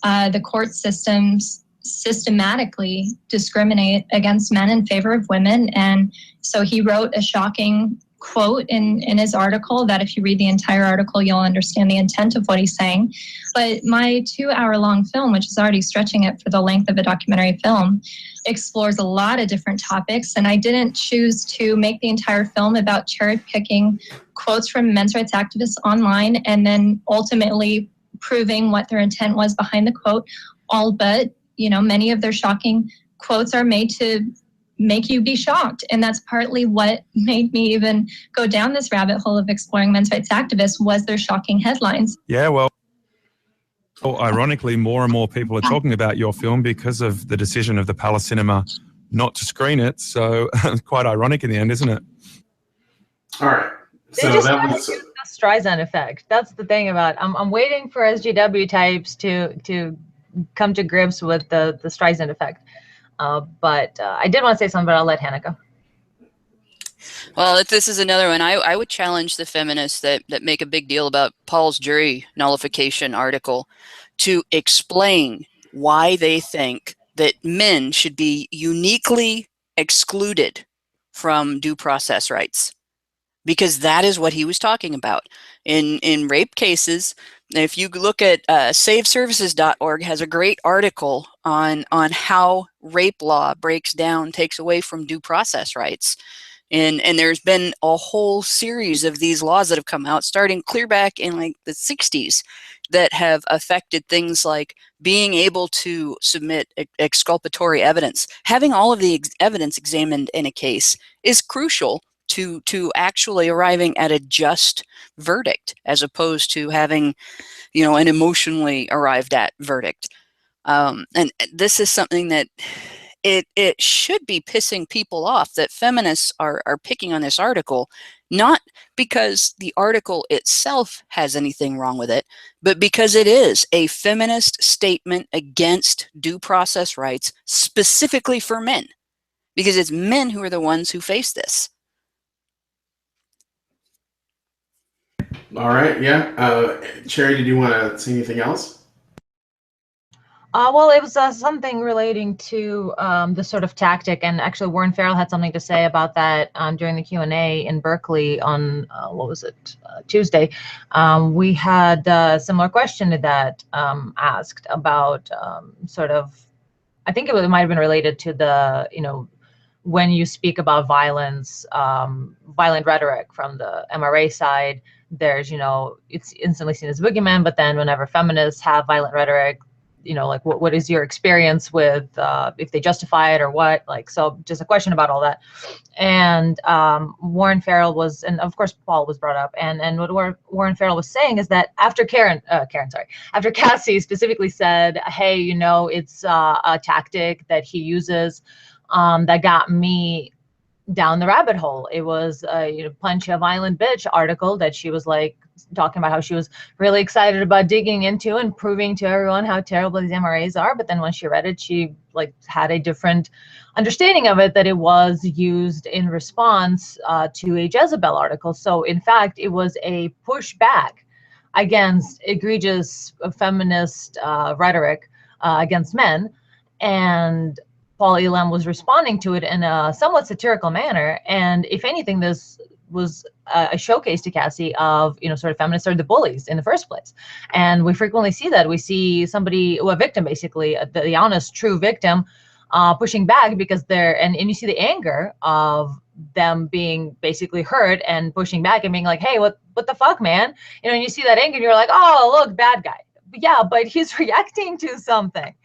the court systems systematically discriminate against men in favor of women. And so he wrote a shocking quote in his article that if you read the entire article, you'll understand the intent of what he's saying. But my 2-hour-long film, which is already stretching it for the length of a documentary film, explores a lot of different topics. And I didn't choose to make the entire film about cherry picking quotes from men's rights activists online and then ultimately proving what their intent was behind the quote, all but, many of their shocking quotes are made to make you be shocked. And that's partly what made me even go down this rabbit hole of exploring men's rights activists was their shocking headlines. Yeah, well, ironically, more and more people are talking about your film because of the decision of the Palace Cinema not to screen it. So quite ironic in the end, isn't it? All right. So that was the Streisand effect. That's the thing about I'm waiting for SJW types to come to grips with the Streisand effect. But I did want to say something, but I'll let Hannah go. Well, if this is another one, I would challenge the feminists that make a big deal about Paul's jury nullification article to explain why they think that men should be uniquely excluded from due process rights. Because that is what he was talking about. In rape cases, if you look at saveservices.org has a great article on how rape law breaks down, takes away from due process rights. And there's been a whole series of these laws that have come out, starting clear back in like the 60s, that have affected things like being able to submit exculpatory evidence. Having all of the evidence examined in a case is crucial to actually arriving at a just verdict, as opposed to having, an emotionally arrived at verdict. And this is something that it should be pissing people off that feminists are picking on this article Not because the article itself has anything wrong with it, but because it is a feminist statement against due process rights specifically for men, because it's men who are the ones who face this. All right, yeah. Cherry, did you want to say anything else? Well, it was something relating to the sort of tactic, and actually Warren Farrell had something to say about that during the Q&A in Berkeley on, Tuesday. We had a similar question to that asked about sort of, I think it might have been related to the, when you speak about violence, violent rhetoric from the MRA side, there's, it's instantly seen as boogeyman, but then whenever feminists have violent rhetoric, like what is your experience with if they justify it or what, like, so just a question about all that. And Warren Farrell was, and of course Paul was brought up, and what Warren Farrell was saying is that after after Cassie specifically said, hey, it's a tactic that he uses that got me down the rabbit hole. It was a Punch a Violent Bitch article that she was like talking about how she was really excited about digging into and proving to everyone how terrible these MRAs are. But then when she read it, she like had a different understanding of it, that it was used in response to a Jezebel article. So in fact, it was a pushback against egregious feminist rhetoric against men. And Paul Elam was responding to it in a somewhat satirical manner. And if anything, this was a showcase to Cassie of, sort of feminists are the bullies in the first place. And we frequently see that. We see somebody, a victim, basically, the honest, true victim, pushing back because and you see the anger of them being basically hurt and pushing back and being like, hey, what the fuck, man? And you see that anger and you're like, oh, look, bad guy. Yeah, but he's reacting to something.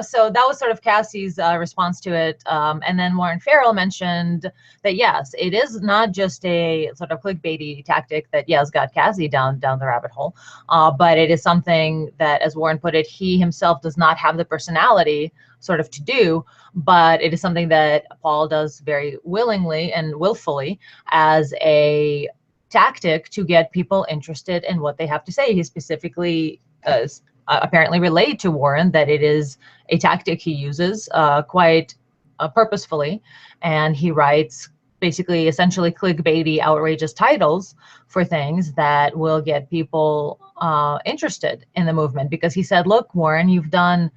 So that was sort of Cassie's response to it. And then Warren Farrell mentioned that, yes, it is not just a sort of clickbaity tactic that, yes, got Cassie down the rabbit hole, but it is something that, as Warren put it, he himself does not have the personality sort of to do, but it is something that Paul does very willingly and willfully as a tactic to get people interested in what they have to say. He specifically apparently relayed to Warren that it is a tactic he uses quite purposefully, and he writes basically essentially clickbaity, outrageous titles for things that will get people interested in the movement. Because he said, look, Warren, you've done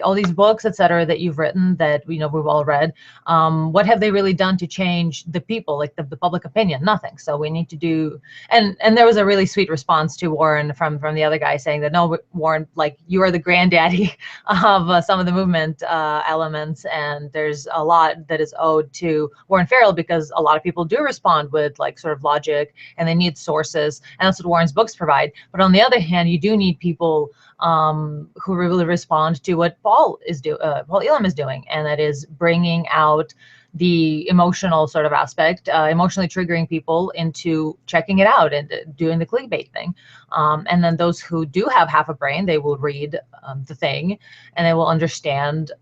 all these books, et cetera, that you've written that we've all read. What have they really done to change the people, like the public opinion? Nothing. So we need to do. And there was a really sweet response to Warren from the other guy saying that, no, Warren, like, you are the granddaddy of some of the movement elements, and there's a lot that is owed to Warren Farrell, because a lot of people do respond with like sort of logic, and they need sources, and that's what Warren's books provide. But on the other hand, you do need people who really respond to what Paul Elam is doing, and that is bringing out the emotional sort of aspect, emotionally triggering people into checking it out and doing the clickbait thing. And then those who do have half a brain, they will read the thing and they will understand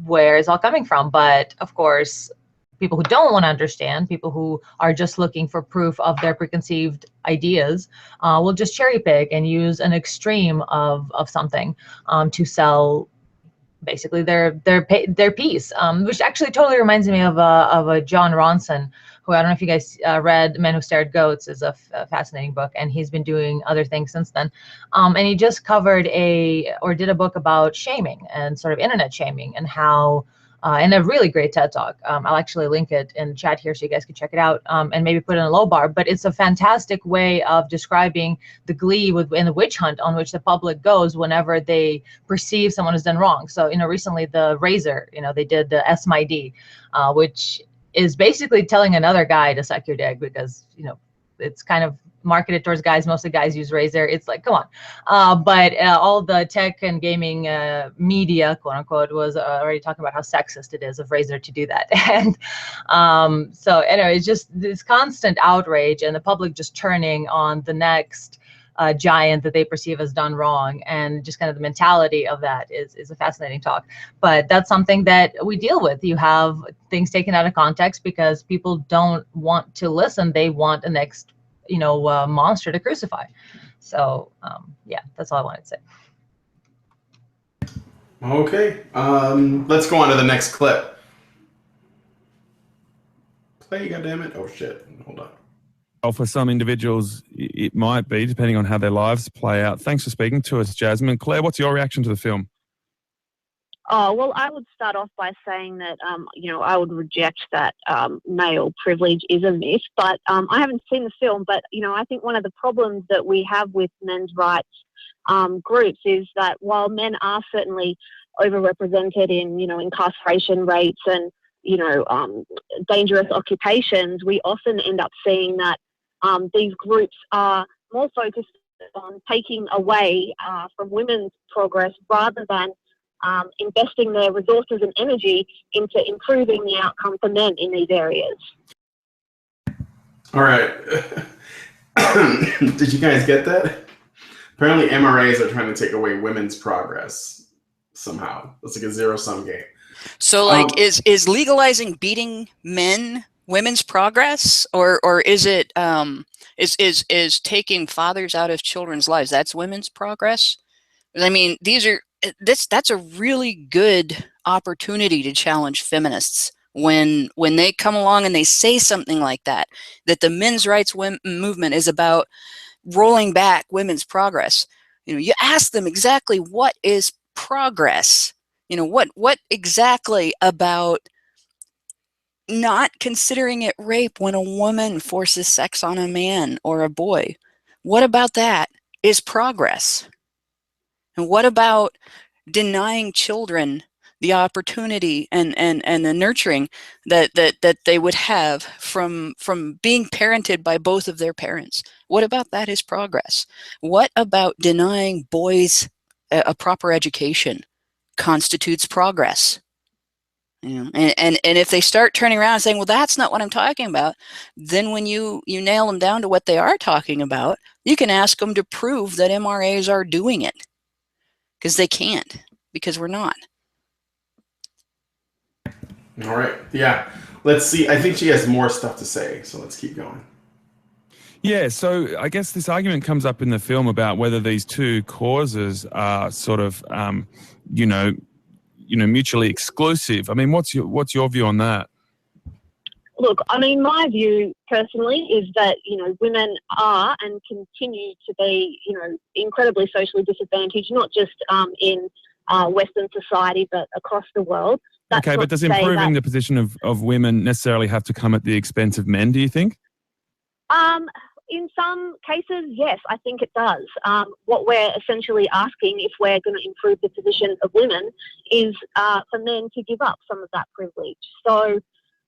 where it's all coming from. But of course, people who don't want to understand, people who are just looking for proof of their preconceived ideas, will just cherry pick and use an extreme of something to sell basically their piece, which actually totally reminds me of a John Ronson, who, I don't know if you guys read Men Who Stare at Goats, is a fascinating book, and he's been doing other things since then. And he just covered did a book about shaming and sort of internet shaming, and how and a really great TED Talk. I'll actually link it in the chat here so you guys can check it out, and maybe put it in a low bar. But it's a fantastic way of describing the glee and the witch hunt on which the public goes whenever they perceive someone has done wrong. So, recently the Razor, they did the S-My-D, which is basically telling another guy to suck your dick, because, it's kind of marketed towards guys. Mostly guys use Razor. It's like, come on. But all the tech and gaming media, quote unquote, was already talking about how sexist it is of Razor to do that. And so anyway, it's just this constant outrage, and the public just turning on the next giant that they perceive as done wrong, and just kind of the mentality of that is a fascinating talk. But that's something that we deal with. You have things taken out of context because people don't want to listen. They want a next, monster to crucify. So yeah, that's all I wanted to say. Okay, let's go on to the next clip. Play, goddammit. Oh shit, hold on. Well, for some individuals, it might be, depending on how their lives play out. Thanks for speaking to us, Jasmine. Claire, what's your reaction to the film? Oh, well, I would start off by saying that, I would reject that male privilege is a myth, but I haven't seen the film, but, I think one of the problems that we have with men's rights groups is that while men are certainly overrepresented in, incarceration rates and, dangerous occupations, we often end up seeing that these groups are more focused on taking away from women's progress rather than investing their resources and energy into improving the outcome for men in these areas. All right. Did you guys get that? Apparently MRAs are trying to take away women's progress somehow. It's like a zero-sum game. So like is legalizing beating men women's progress, or is it is taking fathers out of children's lives, that's women's progress? I mean, that's a really good opportunity to challenge feminists when they come along and they say something like that the men's rights movement is about rolling back women's progress. You ask them exactly what is progress. What exactly about not considering it rape when a woman forces sex on a man or a boy? What about that is progress? And what about denying children the opportunity and the nurturing that they would have from being parented by both of their parents? What about that is progress? What about denying boys a proper education constitutes progress? And if they start turning around and saying, well, that's not what I'm talking about, then when you nail them down to what they are talking about, you can ask them to prove that MRAs are doing it, because they can't, because we're not. All right. Yeah. Let's see. I think she has more stuff to say, so let's keep going. Yeah, so I guess this argument comes up in the film about whether these two causes are sort of, mutually exclusive. I mean, what's your view on that? Look, I mean, my view personally is that, women are and continue to be, incredibly socially disadvantaged, not just in Western society, but across the world. That's okay, but does improving the position of women necessarily have to come at the expense of men, do you think? In some cases, yes, I think it does. What we're essentially asking, if we're going to improve the position of women, is for men to give up some of that privilege. So,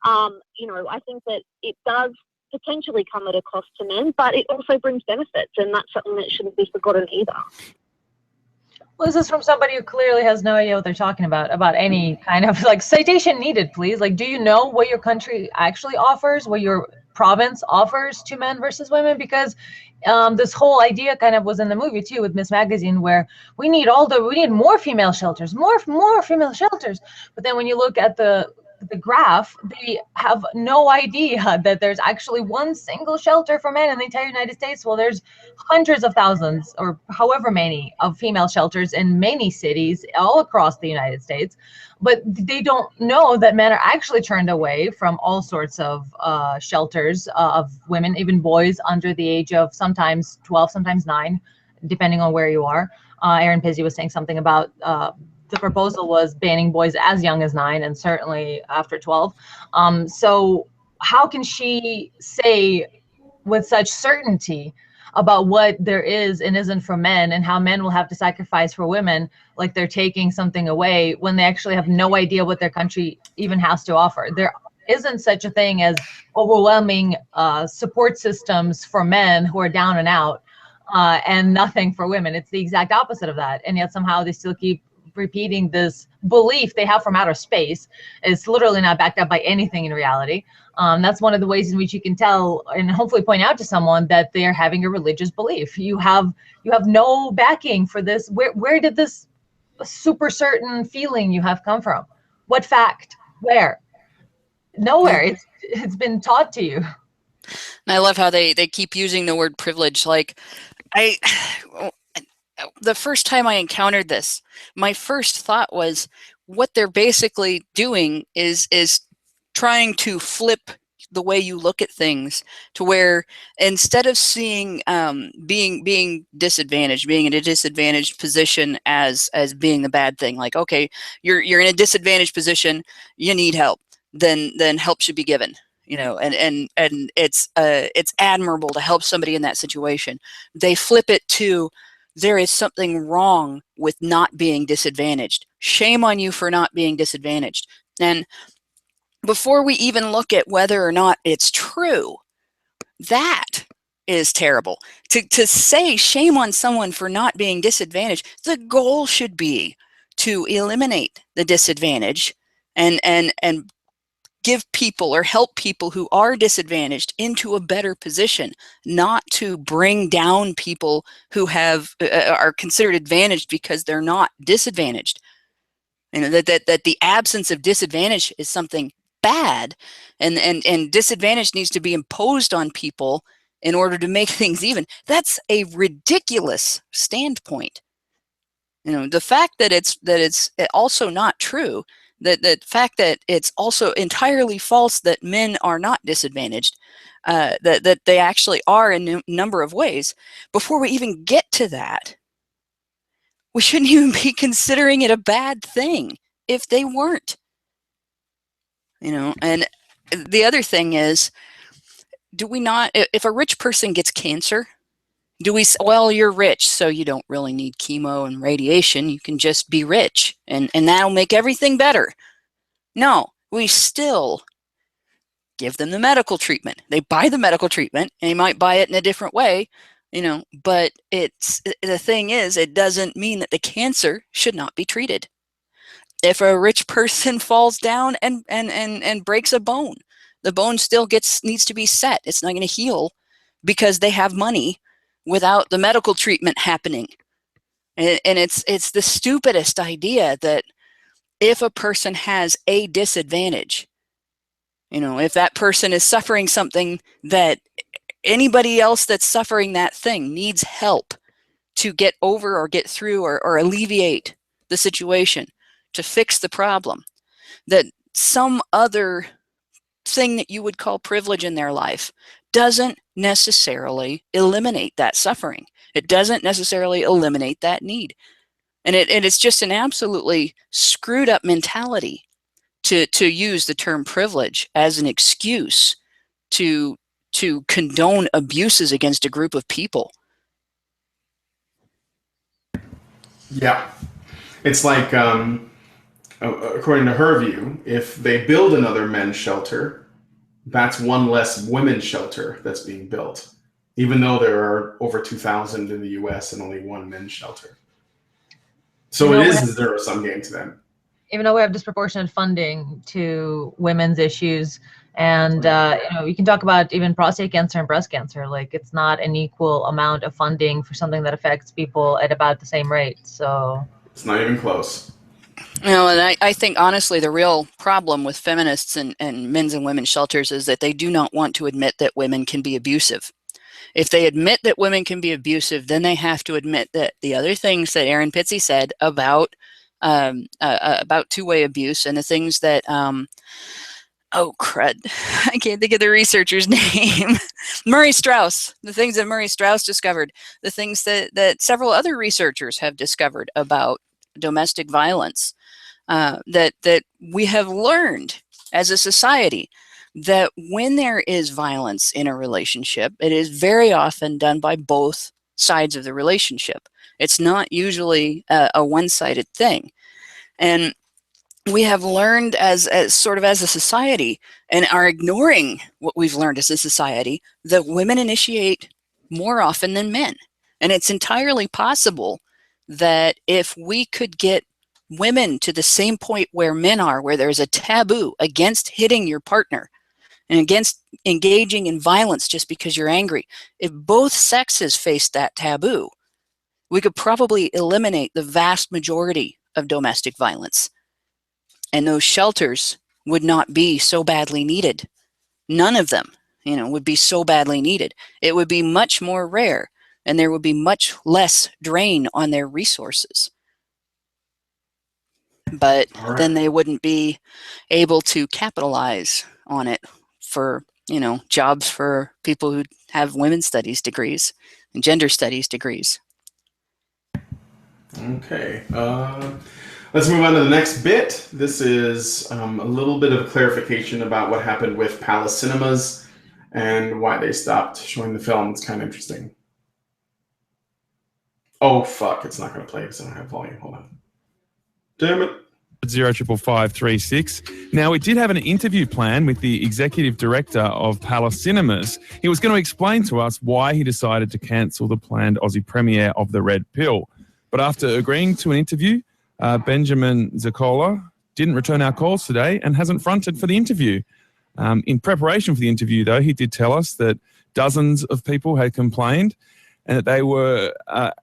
I think that it does potentially come at a cost to men, but it also brings benefits, and that's something that shouldn't be forgotten either. Well, this is from somebody who clearly has no idea what they're talking about any kind of citation needed, please. Do you know what your country actually offers, what your province offers to men versus women? Because this whole idea kind of was in the movie too with Miss Magazine, where we need more female shelters, more female shelters. But then when you look at the graph, they have no idea that there's actually one single shelter for men in the entire United States. Well, there's hundreds of thousands or however many of female shelters in many cities all across the United States. But they don't know that men are actually turned away from all sorts of shelters of women, even boys under the age of sometimes 12, sometimes 9, depending on where you are. Aaron Pizzi was saying something about the proposal was banning boys as young as 9 and certainly after 12. So how can she say with such certainty about what there is and isn't for men, and how men will have to sacrifice for women, like they're taking something away, when they actually have no idea what their country even has to offer? There isn't such a thing as overwhelming support systems for men who are down and out and nothing for women. It's the exact opposite of that. And yet somehow they still keep repeating this belief they have from outer space. It's literally not backed up by anything in reality. That's one of the ways in which you can tell and hopefully point out to someone that they're having a religious belief. You have no backing for this. Where did this super certain feeling you have come from? What fact? Where? Nowhere. It's been taught to you. And I love how they keep using the word privilege. Like, the first time I encountered this, my first thought was, what they're basically doing is trying to flip the way you look at things, to where instead of seeing being disadvantaged, being in a disadvantaged position as being the bad thing, like, okay, you're in a disadvantaged position, you need help, then help should be given. And it's admirable to help somebody in that situation. They flip it to, there is something wrong with not being disadvantaged. Shame on you for not being disadvantaged. And before we even look at whether or not it's true, that is terrible. To say shame on someone for not being disadvantaged, the goal should be to eliminate the disadvantage and give people or help people who are disadvantaged into a better position, not to bring down people who are considered advantaged because they're not disadvantaged. That the absence of disadvantage is something bad, and disadvantage needs to be imposed on people in order to make things even. That's a ridiculous standpoint. The fact that it's also not true, the fact that it's also entirely false that men are not disadvantaged, that they actually are in a number of ways. Before we even get to that, we shouldn't even be considering it a bad thing if they weren't. And the other thing is, do we not, if a rich person gets cancer, do we, well, you're rich, so you don't really need chemo and radiation, you can just be rich and that'll make everything better? No, we still give them the medical treatment. They buy the medical treatment, and they might buy it in a different way, but the thing is, it doesn't mean that the cancer should not be treated. If a rich person falls down and breaks a bone, the bone still needs to be set. It's not going to heal because they have money without the medical treatment happening. And it's the stupidest idea that if a person has a disadvantage, if that person is suffering something that anybody else that's suffering that thing needs help to get over or get through or alleviate the situation, to fix the problem, that some other thing that you would call privilege in their life doesn't necessarily eliminate that suffering. It doesn't necessarily eliminate that need. And it's just an absolutely screwed up mentality to use the term privilege as an excuse to condone abuses against a group of people. Yeah. It's like, according to her view, if they build another men's shelter, that's one less women's shelter that's being built, even though there are over 2,000 in the US and only one men's shelter. So it is a zero-sum game to them. Even though we have disproportionate funding to women's issues, and you can talk about even prostate cancer and breast cancer, like it's not an equal amount of funding for something that affects people at about the same rate. So it's not even close. And I think, honestly, the real problem with feminists and men's and women's shelters is that they do not want to admit that women can be abusive. If they admit that women can be abusive, then they have to admit that the other things that Aaron Pitsey said about two-way abuse, and the things that, oh crud, I can't think of the researcher's name. Murray Strauss, the things that Murray Strauss discovered, the things that several other researchers have discovered about domestic violence, that we have learned as a society that when there is violence in a relationship, it is very often done by both sides of the relationship. It's not usually a one-sided thing. And we have learned as a society, and are ignoring what we've learned as a society, that women initiate more often than men. And it's entirely possible that if we could get women to the same point where men are, where there's a taboo against hitting your partner and against engaging in violence just because you're angry, if both sexes faced that taboo, we could probably eliminate the vast majority of domestic violence. And those shelters would not be so badly needed. None of them, would be so badly needed. It would be much more rare, and there would be much less drain on their resources. But then they wouldn't be able to capitalize on it for, jobs for people who have women's studies degrees and gender studies degrees. Okay. Let's move on to the next bit. This is a little bit of clarification about what happened with Palace Cinemas and why they stopped showing the film. It's kind of interesting. Oh, fuck. It's not going to play because I don't have volume. Hold on. Damn it. 055536. Now, we did have an interview plan with the executive director of Palace Cinemas. He was going to explain to us why he decided to cancel the planned Aussie premiere of The Red Pill. But after agreeing to an interview, Benjamin Zakola didn't return our calls today and hasn't fronted for the interview. In preparation for the interview, though, he did tell us that dozens of people had complained and that they were,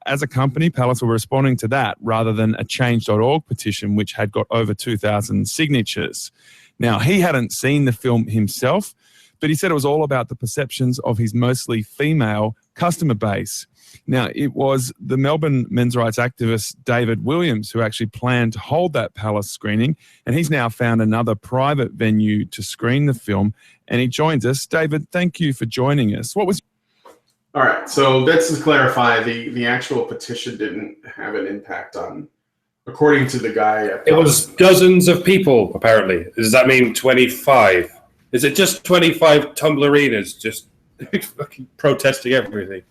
as a company, Palace were responding to that rather than a change.org petition, which had got over 2,000 signatures. Now, he hadn't seen the film himself, but he said it was all about the perceptions of his mostly female customer base. Now, it was the Melbourne men's rights activist David Williams who actually planned to hold that Palace screening, and he's now found another private venue to screen the film, and he joins us. David, thank you for joining us. What was... All right, so let's just clarify, the actual petition didn't have an impact on, according to the guy at it was dozens of people, apparently. Does that mean 25? Is it just 25 Tumblerinas just fucking protesting everything?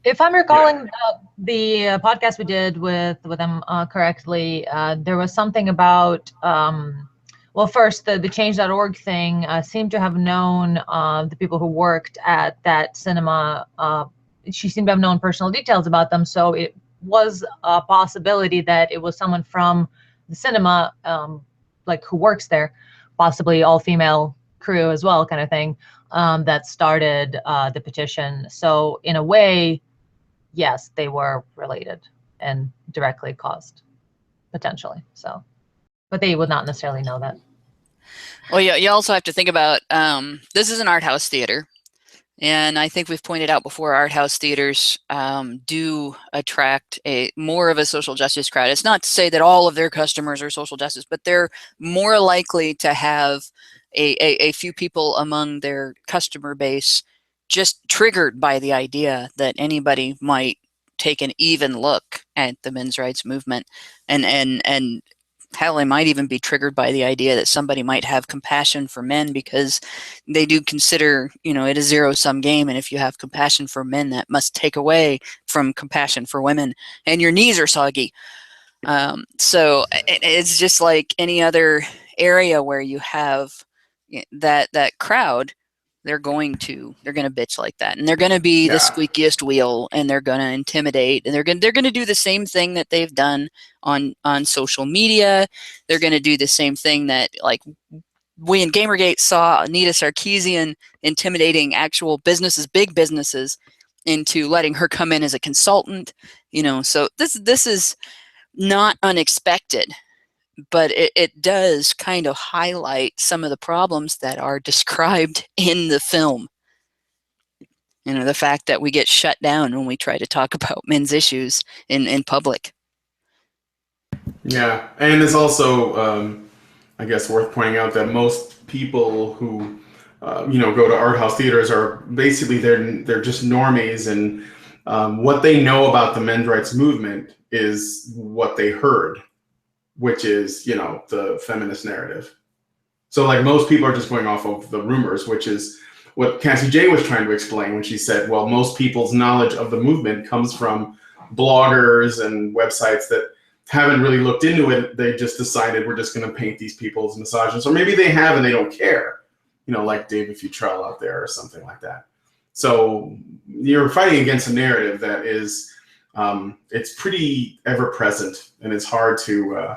If I'm recalling the podcast we did with them correctly, there was something about, well, first, the change.org thing seemed to have known the people who worked at that cinema. She seemed to have known personal details about them, so it was a possibility that it was someone from the cinema, like who works there, possibly all-female crew as well, kind of thing, that started the petition. So in a way, yes, they were related and directly caused, potentially. So, but they would not necessarily know that. Well, yeah, you also have to think about, this is an art house theater. And I think we've pointed out before, art house theaters do attract more of a social justice crowd. It's not to say that all of their customers are social justice, but they're more likely to have a few people among their customer base just triggered by the idea that anybody might take an even look at the men's rights movement, and hell, they might even be triggered by the idea that somebody might have compassion for men, because they do consider, it a zero-sum game, and if you have compassion for men, that must take away from compassion for women, and your knees are soggy. So it's just like any other area where you have that crowd. They're going to bitch like that, and they're going to be the squeakiest wheel, and they're going to intimidate, and they're going to do the same thing that they've done on social media. They're going to do the same thing that, like, we in Gamergate saw Anita Sarkeesian intimidating actual businesses, big businesses, into letting her come in as a consultant. So this is not unexpected. But it does kind of highlight some of the problems that are described in the film. The fact that we get shut down when we try to talk about men's issues in public. Yeah, and it's also, I guess, worth pointing out that most people who, go to art house theaters are basically, they're just normies, and what they know about the men's rights movement is what they heard, which is, the feminist narrative. So, like, most people are just going off of the rumors, which is what Cassie Jaye was trying to explain when she said, well, most people's knowledge of the movement comes from bloggers and websites that haven't really looked into it. They just decided we're just going to paint these people as misogynists, or maybe they have and they don't care, like David Futrell out there or something like that. So you're fighting against a narrative that is, it's pretty ever present, and it's hard to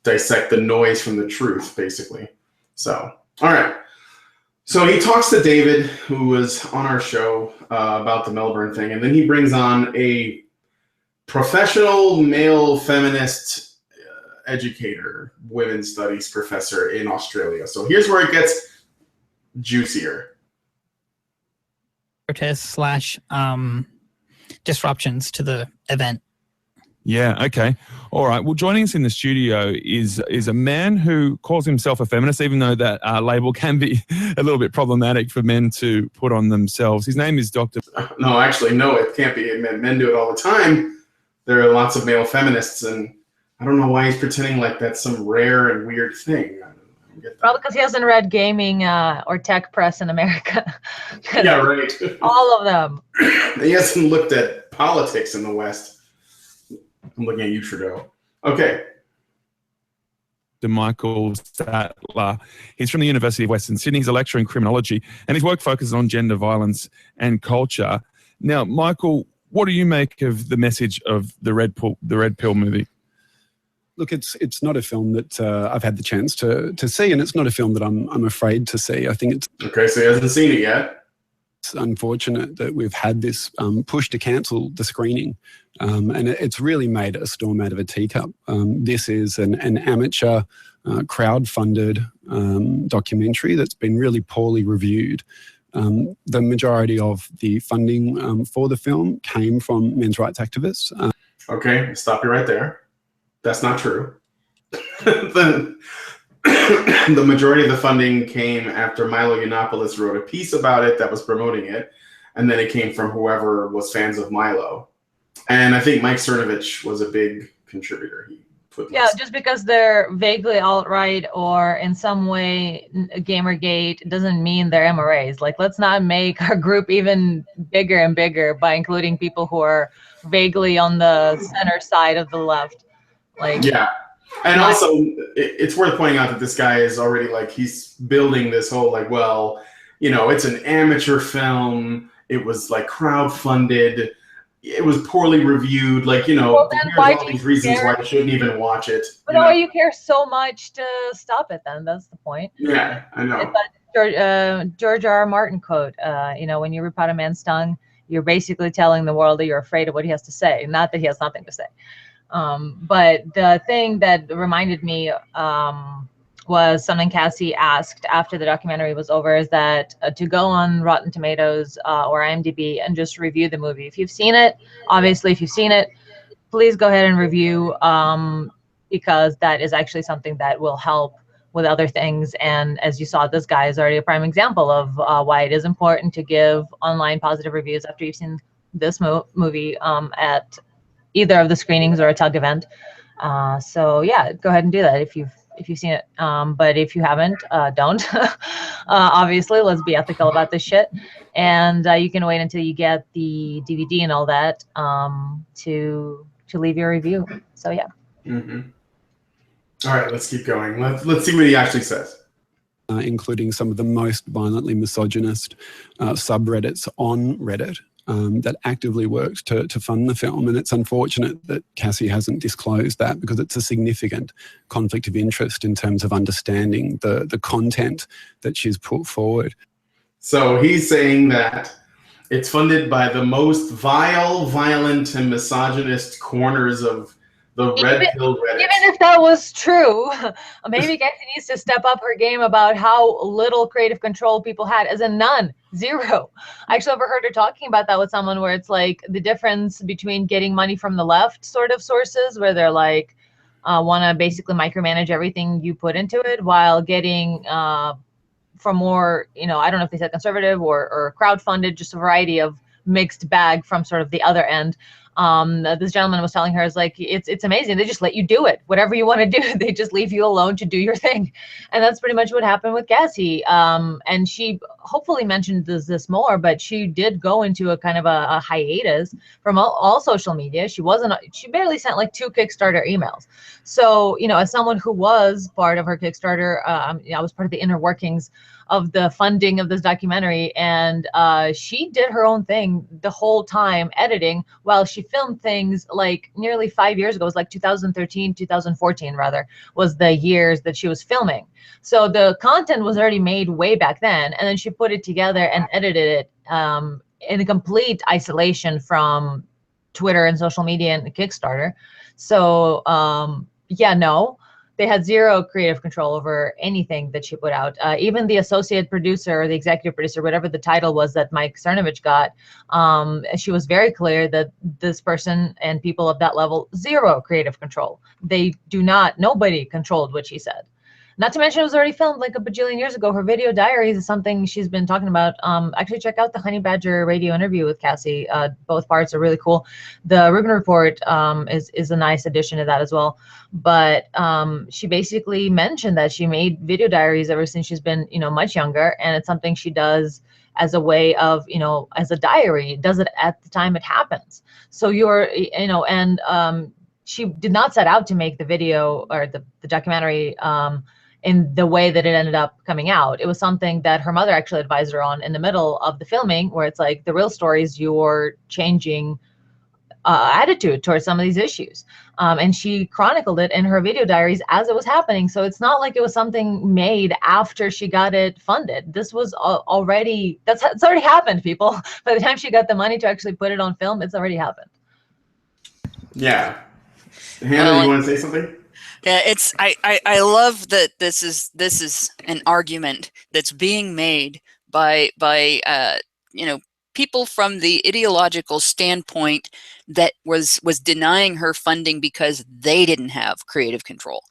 dissect the noise from the truth, basically. So, all right. So he talks to David, who was on our show about the Melbourne thing, and then he brings on a professional male feminist educator, women's studies professor in Australia. So here's where it gets juicier. Protests / disruptions to the event. Yeah, okay. All right. Well, joining us in the studio is a man who calls himself a feminist, even though that label can be a little bit problematic for men to put on themselves. His name is Dr. No, actually, no, it can't be. Men do it all the time. There are lots of male feminists, and I don't know why he's pretending like that's some rare and weird thing. Probably because he hasn't read gaming or tech press in America. Yeah, right. All of them. He hasn't looked at politics in the West. I'm looking at you, Trudeau. Okay. Michael Sattler. He's from the University of Western Sydney. He's a lecturer in criminology, and his work focuses on gender violence and culture. Now, Michael, what do you make of the message of the Red Pill movie? Look, it's not a film that I've had the chance to see, and it's not a film that I'm afraid to see. I think it's okay. So he hasn't seen it yet. It's unfortunate that we've had this push to cancel the screening, and it's really made a storm out of a teacup. This is an amateur, crowd-funded documentary that's been really poorly reviewed. The majority of the funding for the film came from men's rights activists. Okay, stop you right there. That's not true. The majority of the funding came after Milo Yiannopoulos wrote a piece about it that was promoting it, and then it came from whoever was fans of Milo. And I think Mike Cernovich was a big contributor. He put just because they're vaguely alt-right or in some way Gamergate doesn't mean they're MRAs. Like, let's not make our group even bigger and bigger by including people who are vaguely on the center side of the left. Like, yeah. And also, it's worth pointing out that this guy is already he's building this whole it's an amateur film. It was crowdfunded. It was poorly reviewed. Here's all these reasons why you shouldn't even watch it. But why you care so much to stop it then? That's the point. Yeah, I know. It's that George R. R. Martin quote, when you rip out a man's tongue, you're basically telling the world that you're afraid of what he has to say, not that he has nothing to say. But the thing that reminded me was something Cassie asked after the documentary was over, is that to go on Rotten Tomatoes or IMDb and just review the movie. If you've seen it, obviously, if you've seen it, please go ahead and review because that is actually something that will help with other things. And as you saw, this guy is already a prime example of why it is important to give online positive reviews after you've seen this movie at either of the screenings or a tug event. So yeah, go ahead and do that if you've seen it. But if you haven't, don't. Obviously, let's be ethical about this shit. And you can wait until you get the DVD and all that to leave your review. So yeah. Mm-hmm. All right, let's keep going. Let's see what he actually says. Including some of the most violently misogynist subreddits on Reddit. That actively worked to fund the film. And it's unfortunate that Cassie hasn't disclosed that, because it's a significant conflict of interest in terms of understanding the content that she's put forward. So he's saying that it's funded by the most vile, violent, and misogynist corners of the Red Pill Reddit. Even if that was true, maybe Cassie needs to step up her game about how little creative control people had, as in none, zero. I actually overheard her talking about that with someone, where it's like the difference between getting money from the left sort of sources, where they're like, want to basically micromanage everything you put into it, while getting from more, I don't know if they said conservative or crowdfunded, just a variety of mixed bag from sort of the other end. This gentleman was telling her, it's amazing. They just let you do it. Whatever you want to do, they just leave you alone to do your thing. And that's pretty much what happened with Cassie. And she hopefully mentioned this more, but she did go into a kind of a hiatus from all social media. She barely sent 2 Kickstarter emails. So, as someone who was part of her Kickstarter, I was part of the inner workings of the funding of this documentary, and she did her own thing the whole time editing while she she filmed things like nearly 5 years ago. It was like 2013, 2014 rather, was the years that she was filming. So the content was already made way back then, and then she put it together and edited it in a complete isolation from Twitter and social media and Kickstarter. So yeah, no, they had zero creative control over anything that she put out. Even the associate producer or the executive producer, whatever the title was that Mike Cernovich got, she was very clear that this person and people of that level, zero creative control. They do not, nobody controlled what she said. Not to mention it was already filmed like a bajillion years ago. Her video diaries is something she's been talking about. Actually, check out the Honey Badger radio interview with Cassie. Both parts are really cool. The Rubin Report is a nice addition to that as well. But she basically mentioned that she made video diaries ever since she's been, much younger, and it's something she does as a way of, as a diary. Does it at the time it happens. So you're, and she did not set out to make the video or the documentary in the way that it ended up coming out. It was something that her mother actually advised her on in the middle of the filming, where it's like, the real story is your changing attitude towards some of these issues. And she chronicled it in her video diaries as it was happening. So it's not like it was something made after she got it funded. This was already, it's already happened, people. By the time she got the money to actually put it on film, it's already happened. Yeah. Hannah, you want to say something? Yeah, I love that this is an argument that's being made by people from the ideological standpoint that was denying her funding because they didn't have creative control.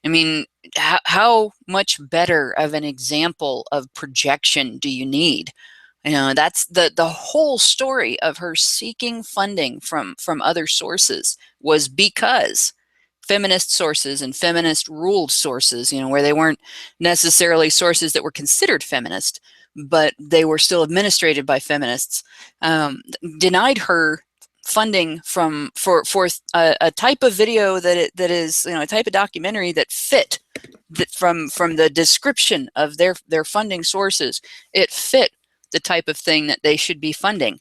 I mean, how much better of an example of projection do you need? That's the whole story of her seeking funding from other sources, was because feminist sources and feminist ruled sources, where they weren't necessarily sources that were considered feminist, but they were still administrated by feminists, denied her funding for a type of video that is a type of documentary that fit from the description of their funding sources. It fit the type of thing that they should be funding.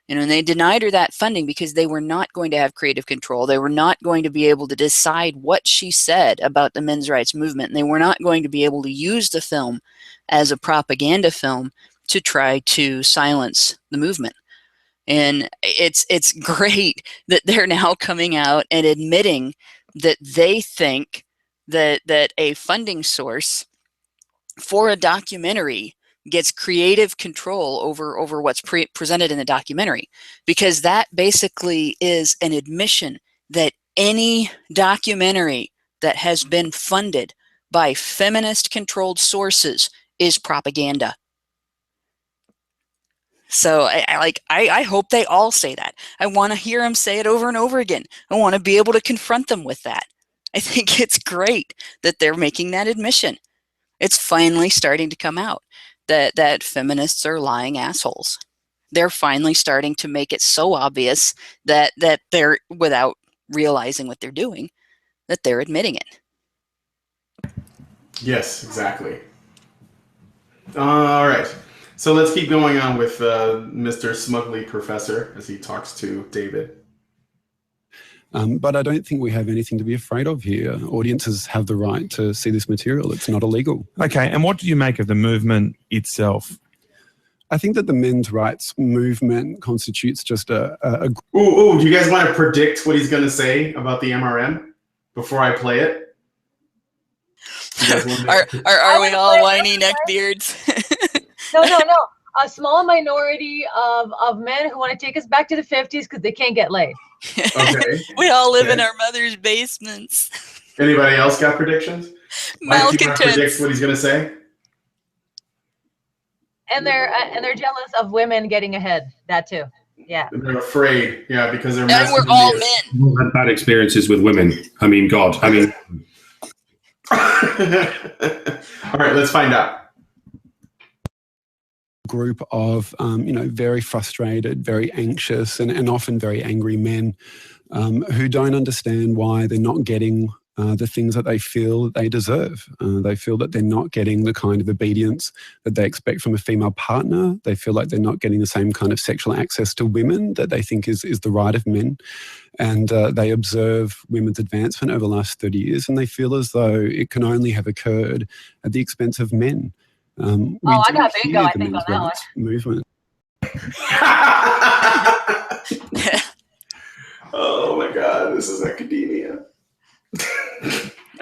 And they denied her that funding because they were not going to have creative control. They were not going to be able to decide what she said about the men's rights movement. And they were not going to be able to use the film as a propaganda film to try to silence the movement. And it's great that they're now coming out and admitting that they think that a funding source for a documentary gets creative control over what's presented in the documentary, because that basically is an admission that any documentary that has been funded by feminist controlled sources is propaganda. So I hope they all say that. I want to hear them say it over and over again. I want to be able to confront them with that. I think it's great that they're making that admission. It's finally starting to come out that feminists are lying assholes. They're finally starting to make it so obvious that they're, without realizing what they're doing, that they're admitting it. Yes, exactly. All right. So let's keep going on with Mr. Smugly Professor as he talks to David. But I don't think we have anything to be afraid of here. Audiences have the right to see this material. It's not illegal. Okay, and what do you make of the movement itself? I think that the men's rights movement constitutes just a Ooh, do you guys want to predict what he's going to say about the MRM before I play it? Are we all whiny neckbeards? No. A small minority of men who want to take us back to the 50s because they can't get laid. Okay. We all live in our mother's basements. Anybody else got predictions? Mike, do you want to predict what he's going to say? And they're jealous of women getting ahead. That too. Yeah. And they're afraid. Yeah, because they're. And we're all men. We've had bad experiences with women. I mean, God. I mean. All right, let's find out. Group of very frustrated, very anxious, and often very angry men who don't understand why they're not getting the things that they feel that they deserve. They feel that they're not getting the kind of obedience that they expect from a female partner. They feel like they're not getting the same kind of sexual access to women that they think is the right of men. And they observe women's advancement over the last 30 years, and they feel as though it can only have occurred at the expense of men. I got bingo, I think, on that one. Movement. Oh my God, this is academia.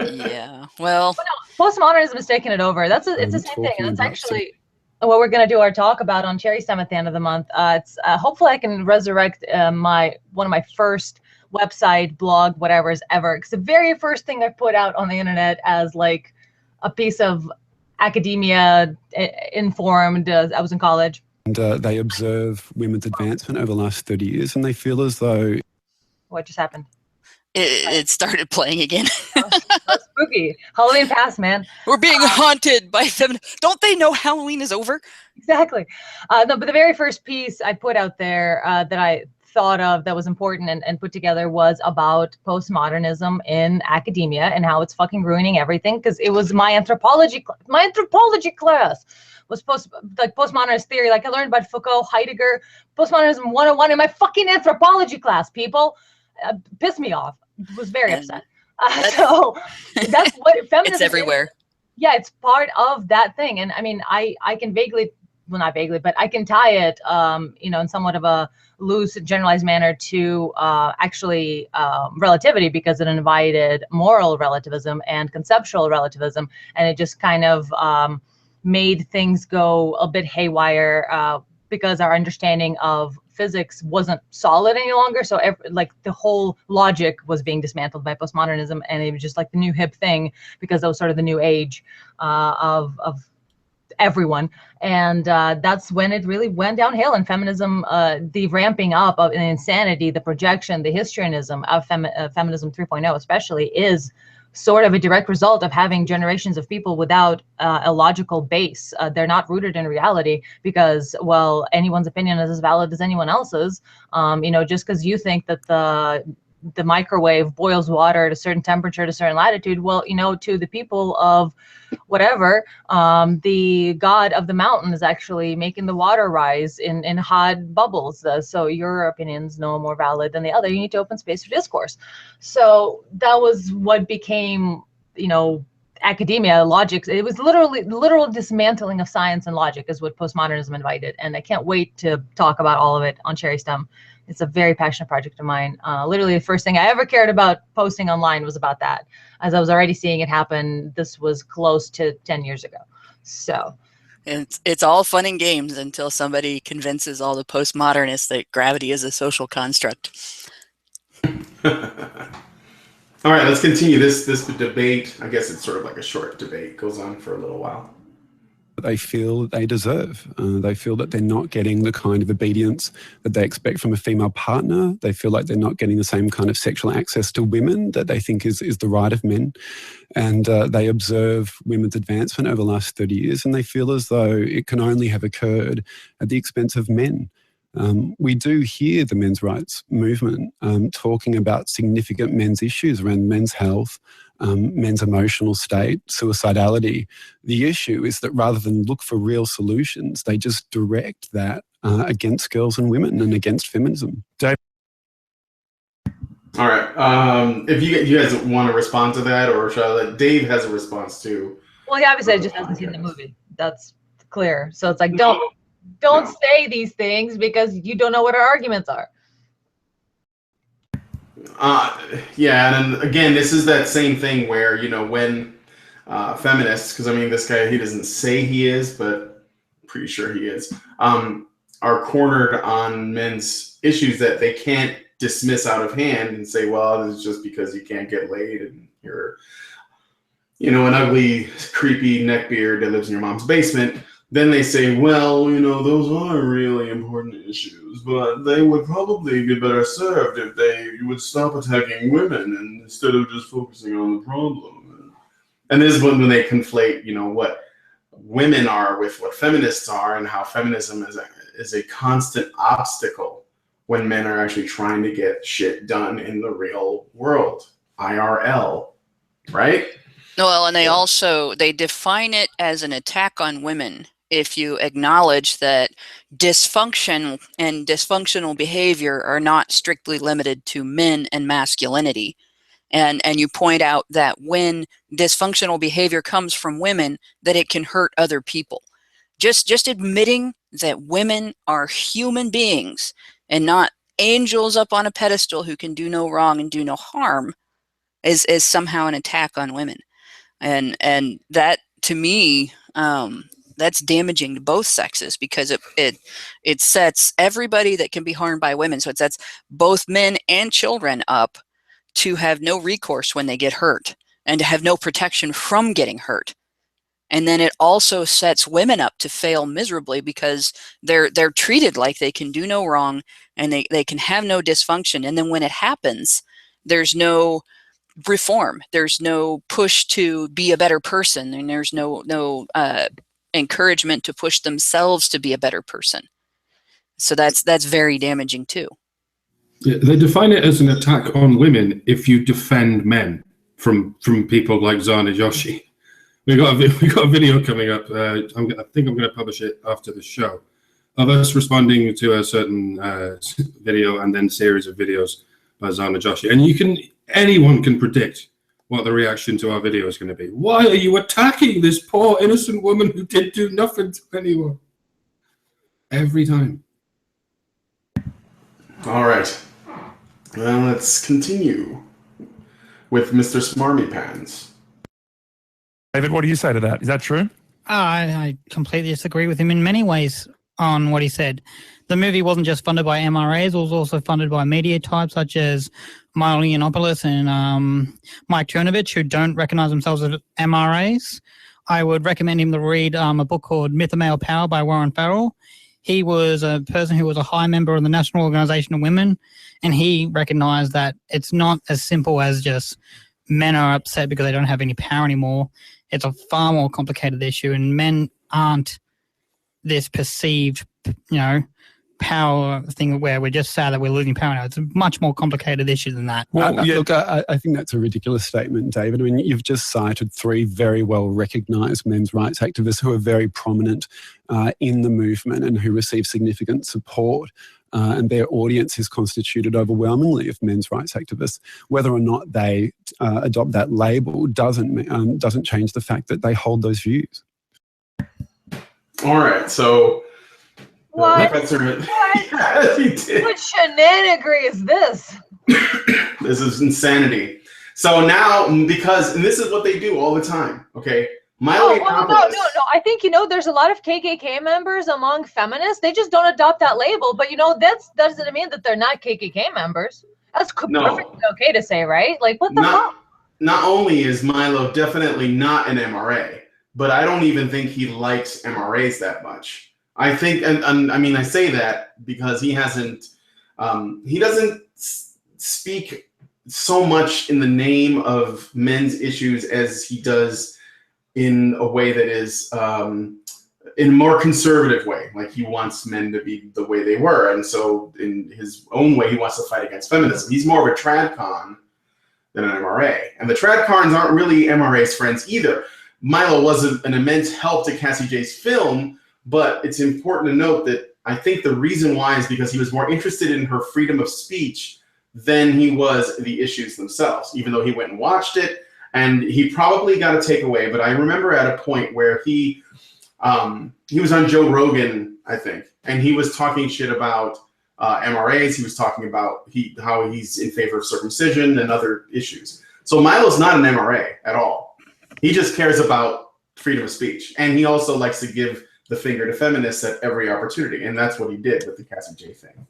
Yeah, well, no, postmodernism is taking it over. It's the same thing, and that's actually what we're going to do our talk about on Cherry Stem at the end of the month. It's hopefully I can resurrect one of my first website, blog, whatever's ever. Because the very first thing I put out on the internet as like a piece of academia informed. I was in college. And they observe women's advancement over the last 30 years, and they feel as though... What just happened? It started playing again. That's spooky. Halloween passed, man. We're being haunted by feminists. Don't they know Halloween is over? Exactly. No, but the very first piece I put out there that I thought of that was important and put together was about postmodernism in academia and how it's fucking ruining everything, because it was my anthropology class was postmodernist theory. Like I learned about Foucault, Heidegger, postmodernism 101 in my fucking anthropology class, people. Pissed me off. Was very upset. So that's what feminism it's everywhere. Is. Yeah, it's part of that thing. And I mean, I can vaguely, well, not vaguely, but I can tie it, in somewhat of a loose, generalized manner to actually relativity, because it invited moral relativism and conceptual relativism, and it just kind of made things go a bit haywire because our understanding of physics wasn't solid any longer. So like the whole logic was being dismantled by postmodernism, and it was just like the new hip thing, because that was sort of the new age of everyone. And that's when it really went downhill. And feminism, the ramping up of an insanity, the projection, the histrionism of feminism 3.0 especially is sort of a direct result of having generations of people without a logical base. They're not rooted in reality because, well, anyone's opinion is as valid as anyone else's. Just because you think that the microwave boils water at a certain temperature at a certain latitude, well, to the people of whatever, the god of the mountain is actually making the water rise in hot bubbles. So your opinion's no more valid than the other. You need to open space for discourse. So that was what became, academia, logic. It was literal dismantling of science and logic is what postmodernism invited. And I can't wait to talk about all of it on Cherry Stem. It's a very passionate project of mine. Literally the first thing I ever cared about posting online was about that. As I was already seeing it happen, this was close to 10 years ago. So it's all fun and games until somebody convinces all the postmodernists that gravity is a social construct. All right, let's continue this debate. I guess it's sort of like a short debate. It goes on for a little while. They feel that they deserve. They feel that they're not getting the kind of obedience that they expect from a female partner. They feel like they're not getting the same kind of sexual access to women that they think is the right of men. And they observe women's advancement over the last 30 years, and they feel as though it can only have occurred at the expense of men. We do hear the men's rights movement talking about significant men's issues around men's health, men's emotional state, suicidality. The issue is that rather than look for real solutions, they just direct that against girls and women and against feminism. Dave? All right. If you guys want to respond to that, or shall I let Dave has a response too? Well, he obviously just hasn't seen the movie. That's clear. So it's like, don't say these things because you don't know what our arguments are. Yeah, and again, this is that same thing where, when feminists, because I mean, this guy, he doesn't say he is, but I'm pretty sure he is, are cornered on men's issues that they can't dismiss out of hand and say, well, this is just because you can't get laid and you're, an ugly, creepy neckbeard that lives in your mom's basement. Then they say, well, those are really important issues, but they would probably be better served if they would stop attacking women and instead of just focusing on the problem. And this is when they conflate, what women are with what feminists are, and how feminism is a constant obstacle when men are actually trying to get shit done in the real world, IRL. right? Well, and they define it as an attack on women if you acknowledge that dysfunction and dysfunctional behavior are not strictly limited to men and masculinity. And you point out that when dysfunctional behavior comes from women, that it can hurt other people. Just admitting that women are human beings and not angels up on a pedestal who can do no wrong and do no harm is somehow an attack on women. And that, to me, that's damaging to both sexes, because it sets everybody that can be harmed by women, so it sets both men and children up to have no recourse when they get hurt and to have no protection from getting hurt. And then it also sets women up to fail miserably, because they're treated like they can do no wrong and they can have no dysfunction. And then when it happens, there's no reform, there's no push to be a better person, and there's no encouragement to push themselves to be a better person. So that's very damaging too. They define it as an attack on women if you defend men from people like Zana Joshi. We got a video coming up. I think I'm going to publish it after the show, of us responding to a certain video and then series of videos by Zana Joshi. And anyone can predict what the reaction to our video is going to be. Why are you attacking this poor innocent woman who did do nothing to anyone? Every time. All right. Well, let's continue with Mr. Smarmy Pants. David, what do you say to that? Is that true? I completely disagree with him in many ways on what he said. The movie wasn't just funded by MRAs, it was also funded by media types such as Milo Yiannopoulos and Mike Chernovich, who don't recognize themselves as MRAs. I would recommend him to read a book called Myth of Male Power by Warren Farrell. He was a person who was a high member of the National Organization of Women, and he recognized that it's not as simple as just men are upset because they don't have any power anymore. It's a far more complicated issue, and men aren't this perceived, power thing where we're just sad that we're losing power now. It's a much more complicated issue than that. Look, I think that's a ridiculous statement, David. I mean, you've just cited three very well-recognised men's rights activists who are very prominent in the movement and who receive significant support. And their audience is constituted overwhelmingly of men's rights activists. Whether or not they adopt that label doesn't change the fact that they hold those views. All right, so what? Yes, he did. What shenanigery is this? This is insanity. So now, and this is what they do all the time, okay? No. I think, there's a lot of KKK members among feminists. They just don't adopt that label. But, that doesn't mean that they're not KKK members. That's perfectly okay to say, right? Like, what the fuck? Not only is Milo definitely not an MRA, but I don't even think he likes MRAs that much. I think, and I mean, I say that because he doesn't speak so much in the name of men's issues as he does in a way that is in a more conservative way. Like, he wants men to be the way they were. And so in his own way, he wants to fight against feminism. He's more of a tradcon than an MRA. And the tradcons aren't really MRA's friends either. Milo was an immense help to Cassie Jaye's film, but it's important to note that I think the reason why is because he was more interested in her freedom of speech than he was the issues themselves, even though he went and watched it. And he probably got a takeaway, but I remember at a point where he was on Joe Rogan, I think, and he was talking shit about MRAs. He was talking about how he's in favor of circumcision and other issues. So Milo's not an MRA at all. He just cares about freedom of speech. And he also likes to give the finger to feminists at every opportunity. And that's what he did with the Cassie Jaye thing.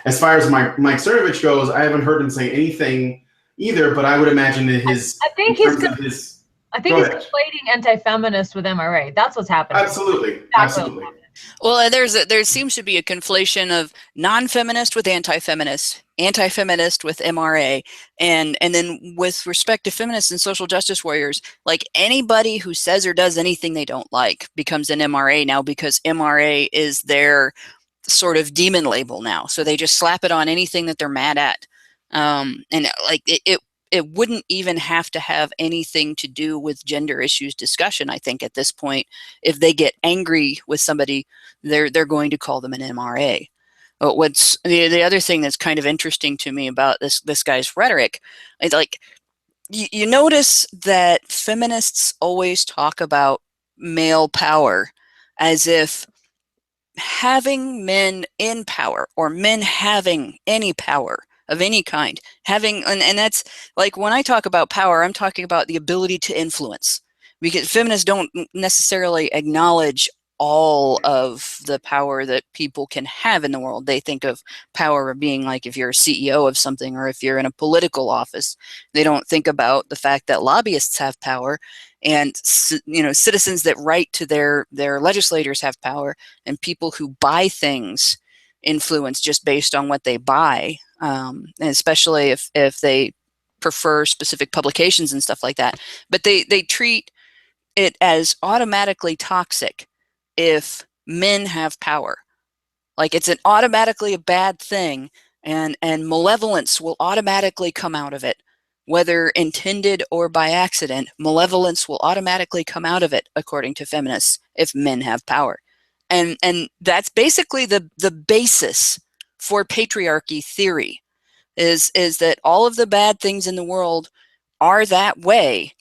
As far as Mike Cernovich goes, I haven't heard him say anything either, but I would imagine that I think he's conflating anti-feminist with MRA. That's what's happening. Absolutely. Well, there seems to be a conflation of non-feminist with anti-feminist, anti-feminist with MRA, and then with respect to feminists and social justice warriors, like anybody who says or does anything they don't like becomes an MRA now, because MRA is their sort of demon label now. So they just slap it on anything that they're mad at. And like it wouldn't even have to have anything to do with gender issues discussion. I think at this point, if they get angry with somebody, they're going to call them an MRA. But what's the other thing that's kind of interesting to me about this guy's rhetoric is, like, you notice that feminists always talk about male power as if having men in power, or men having any power of any kind, and that's like, when I talk about power, I'm talking about the ability to influence, because feminists don't necessarily acknowledge all of the power that people can have in the world. They think of power being like if you're a CEO of something, or if you're in a political office. They don't think about the fact that lobbyists have power, and citizens that write to their legislators have power, and people who buy things influence just based on what they buy, and especially if they prefer specific publications and stuff like that. But they treat it as automatically toxic if men have power. Like, it's automatically a bad thing, and malevolence will automatically come out of it. Whether intended or by accident, malevolence will automatically come out of it, according to feminists, if men have power. And that's basically the basis for patriarchy theory, is that all of the bad things in the world are that way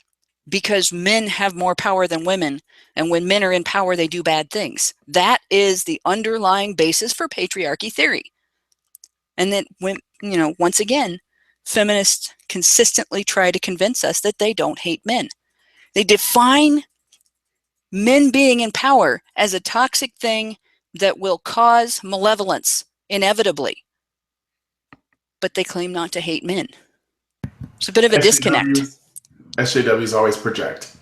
because men have more power than women, and when men are in power, they do bad things. That is the underlying basis for patriarchy theory. And then, once again, feminists consistently try to convince us that they don't hate men. They define men being in power as a toxic thing that will cause malevolence, inevitably. But they claim not to hate men. It's a bit of a disconnect. SJWs always project.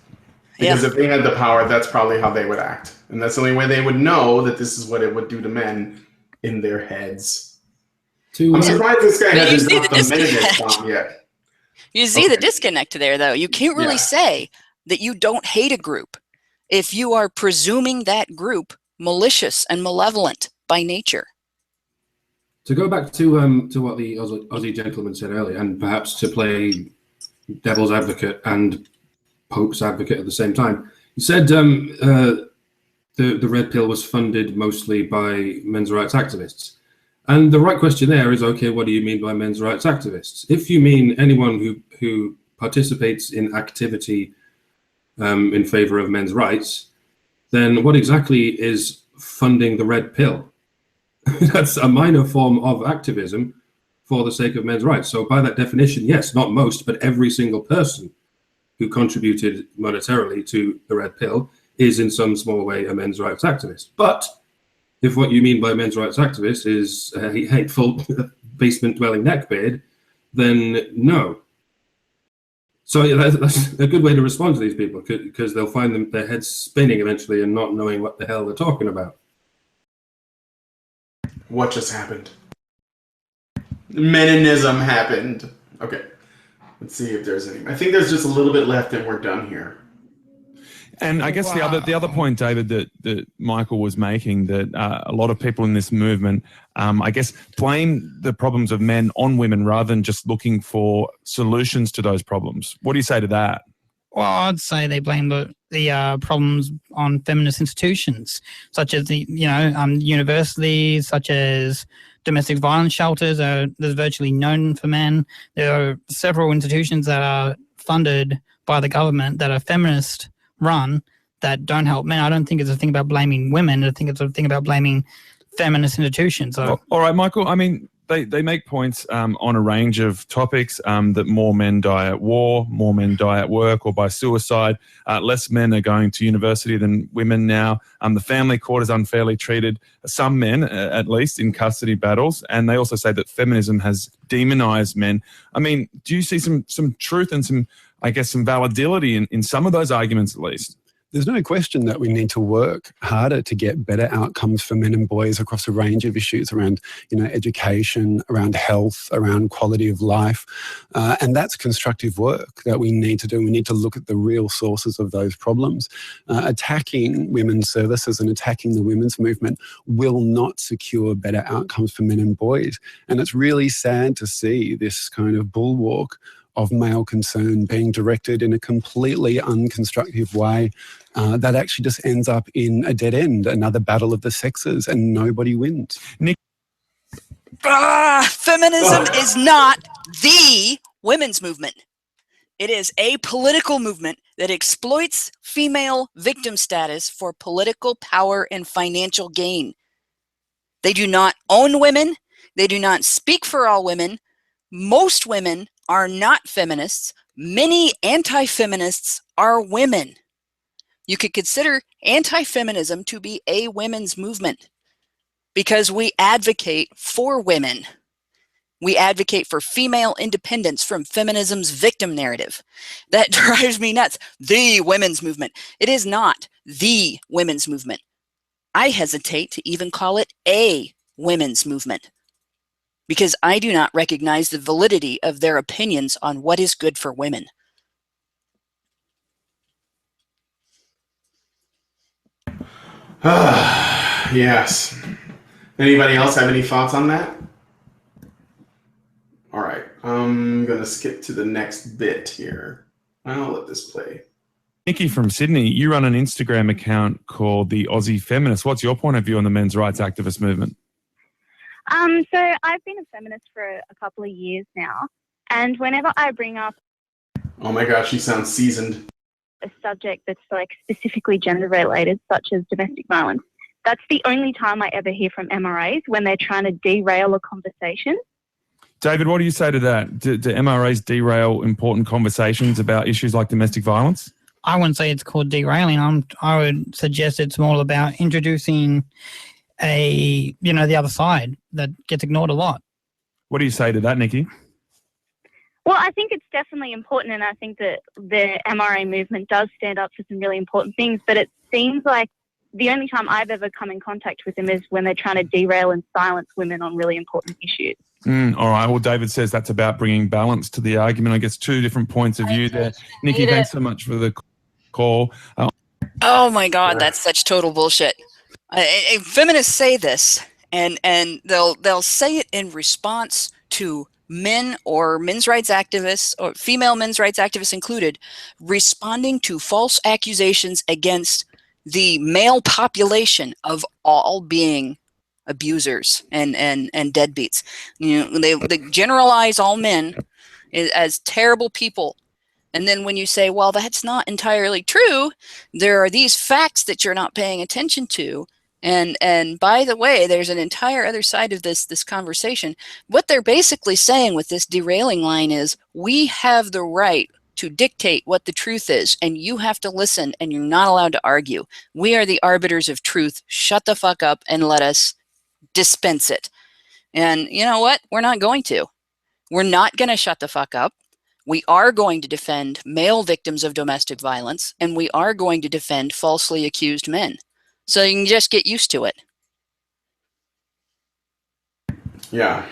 Because if they had the power, that's probably how they would act. And that's the only way they would know that this is what it would do to men in their heads. I'm surprised this guy hasn't dropped the meninist bomb yet. You see the disconnect there, though. You can't really say that you don't hate a group if you are presuming that group malicious and malevolent by nature. To go back to what the Aussie gentleman said earlier, and perhaps to play devil's advocate and Pope's advocate at the same time, he said the Red Pill was funded mostly by men's rights activists. And the right question there is, okay, what do you mean by men's rights activists? If you mean anyone who participates in activity in favor of men's rights, then what exactly is funding the Red Pill? That's a minor form of activism for the sake of men's rights. So by that definition, yes, not most, but every single person who contributed monetarily to the Red Pill is in some small way a men's rights activist. But if what you mean by men's rights activist is a hateful basement-dwelling neckbeard, then no. So that's a good way to respond to these people, because they'll find their heads spinning eventually and not knowing what the hell they're talking about. What just happened? Meninism happened. Okay. Let's see if there's any. I think there's just a little bit left and we're done here. And I guess the other point, David, that Michael was making, that a lot of people in this movement, I guess, blame the problems of men on women rather than just looking for solutions to those problems. What do you say to that? Well, I'd say they blame the problems on feminist institutions, such as universities, such as domestic violence shelters. There's virtually none for men. There are several institutions that are funded by the government that are feminist run that don't help men. I don't think it's a thing about blaming women. I think it's a thing about blaming feminist institutions. So, all right, Michael. I mean, they make points on a range of topics, that more men die at war, more men die at work or by suicide, less men are going to university than women now. The family court is unfairly treated some men, at least, in custody battles. And they also say that feminism has demonized men. I mean, do you see some truth and some validity in some of those arguments, at least? There's no question that we need to work harder to get better outcomes for men and boys across a range of issues around, education, around health, around quality of life. And that's constructive work that we need to do. We need to look at the real sources of those problems. Attacking women's services and attacking the women's movement will not secure better outcomes for men and boys. And it's really sad to see this kind of bulwark of male concern being directed in a completely unconstructive way that actually just ends up in a dead end, another battle of the sexes, and nobody wins. Nick. Feminism is not the women's movement. It is a political movement that exploits female victim status for political power and financial gain. They do not own women. They do not speak for all women. Most women are not feminists. Many anti-feminists are women. You could consider anti-feminism to be a women's movement because we advocate for women. We advocate for female independence from feminism's victim narrative. That drives me nuts. The women's movement. It is not the women's movement. I hesitate to even call it a women's movement because I do not recognize the validity of their opinions on what is good for women. Yes. Anybody else have any thoughts on that? All right, I'm going to skip to the next bit here. I'll let this play. Nikki from Sydney, you run an Instagram account called the Aussie Feminist. What's your point of view on the men's rights activist movement? So I've been a feminist for a couple of years now, and whenever I bring up Oh my gosh, she sounds seasoned. a subject that's like specifically gender related, such as domestic violence, that's the only time I ever hear from MRAs when they're trying to derail a conversation. David, what do you say to that? Do MRAs derail important conversations about issues like domestic violence? I wouldn't say it's called derailing. I would suggest it's more about introducing the other side that gets ignored a lot. What do you say to that, Nikki? Well, I think it's definitely important, and I think that the MRA movement does stand up for some really important things, but it seems like the only time I've ever come in contact with them is when they're trying to derail and silence women on really important issues. All right. Well, David says that's about bringing balance to the argument. I guess two different points of view there. Nikki, thanks so much for the call. Oh my God, that's such total bullshit. Feminists say this, and they'll say it in response to men or men's rights activists, or female men's rights activists included, responding to false accusations against the male population of all being abusers and deadbeats. They generalize all men as terrible people. And then when you say, well, that's not entirely true, there are these facts that you're not paying attention to. And by the way, there's an entire other side of this conversation. What they're basically saying with this derailing line is, we have the right to dictate what the truth is, and you have to listen, and you're not allowed to argue. We are the arbiters of truth. Shut the fuck up and let us dispense it. And you know what? We're not going to. We're not going to shut the fuck up. We are going to defend male victims of domestic violence, and we are going to defend falsely accused men. So you can just get used to it. Yeah.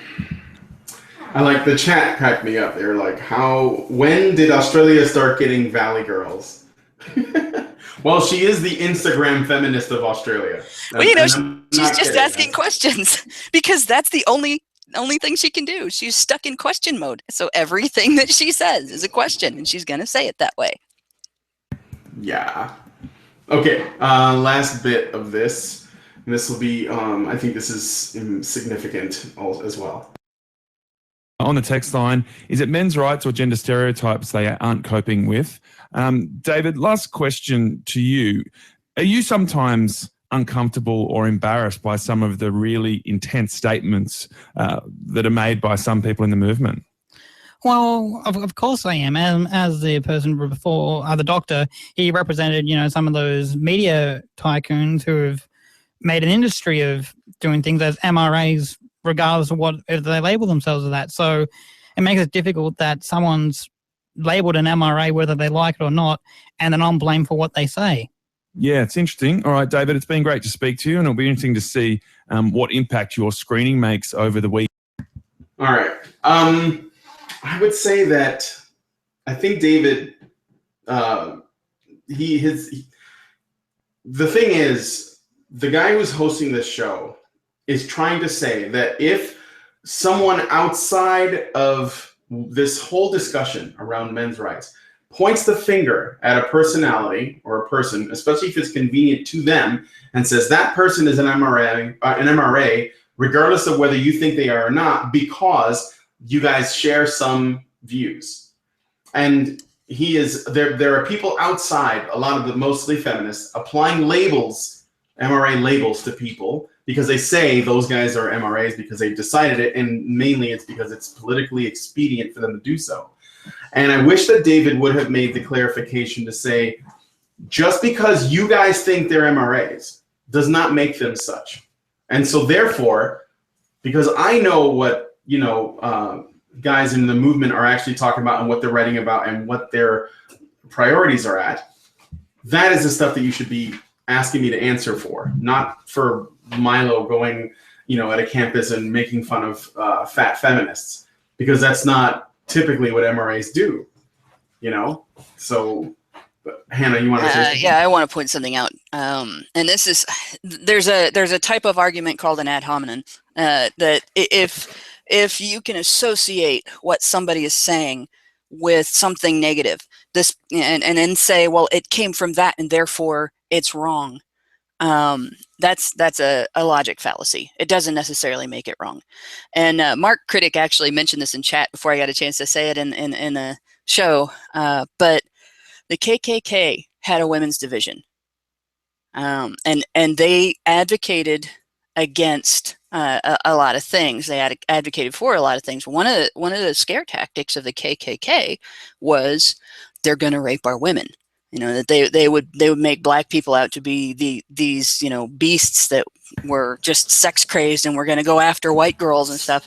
I like the chat cracked me up. They're like, when did Australia start getting Valley Girls? Well, she is the Instagram feminist of Australia. Well, she's just asking questions because that's the only thing she can do. She's stuck in question mode. So everything that she says is a question, and she's going to say it that way. Yeah. Okay. Last bit of this. And this will be, I think this is significant as well. On the text line, is it men's rights or gender stereotypes they aren't coping with? David, last question to you. Are you sometimes uncomfortable or embarrassed by some of the really intense statements that are made by some people in the movement? Well, of course I am. As the person before, the doctor, he represented, some of those media tycoons who have made an industry of doing things as MRAs, regardless of if they label themselves as that. So it makes it difficult that someone's labeled an MRA, whether they like it or not, and then I'm blamed for what they say. Yeah, it's interesting. All right, David, it's been great to speak to you, and it'll be interesting to see what impact your screening makes over the week. All right. I would say that I think David, the thing is, the guy who's hosting this show is trying to say that if someone outside of this whole discussion around men's rights points the finger at a personality or a person, especially if it's convenient to them, and says that person is an MRA, regardless of whether you think they are or not, because you guys share some views. And there are people outside, a lot of the mostly feminists, applying labels, MRA labels, to people because they say those guys are MRAs because they've decided it, and mainly it's because it's politically expedient for them to do so. And I wish that David would have made the clarification to say, just because you guys think they're MRAs does not make them such. And so therefore, because I know what, guys in the movement are actually talking about and what they're writing about and what their priorities are at, that is the stuff that you should be asking me to answer for, not for Milo going, at a campus and making fun of fat feminists, because that's not typically what MRAs do, So, Hannah, you want to say something? Yeah, I want to point something out. And this is, there's a type of argument called an ad hominem, that if you can associate what somebody is saying with something negative, and then say, well, it came from that and therefore it's wrong. That's a logic fallacy. It doesn't necessarily make it wrong. And Mark Critic actually mentioned this in chat before I got a chance to say it in the show. But the KKK had a women's division, and they advocated against a lot of things. They advocated for a lot of things. One of the scare tactics of the KKK was they're going to rape our women. That they would make black people out to be these beasts that were just sex crazed and were going to go after white girls and stuff.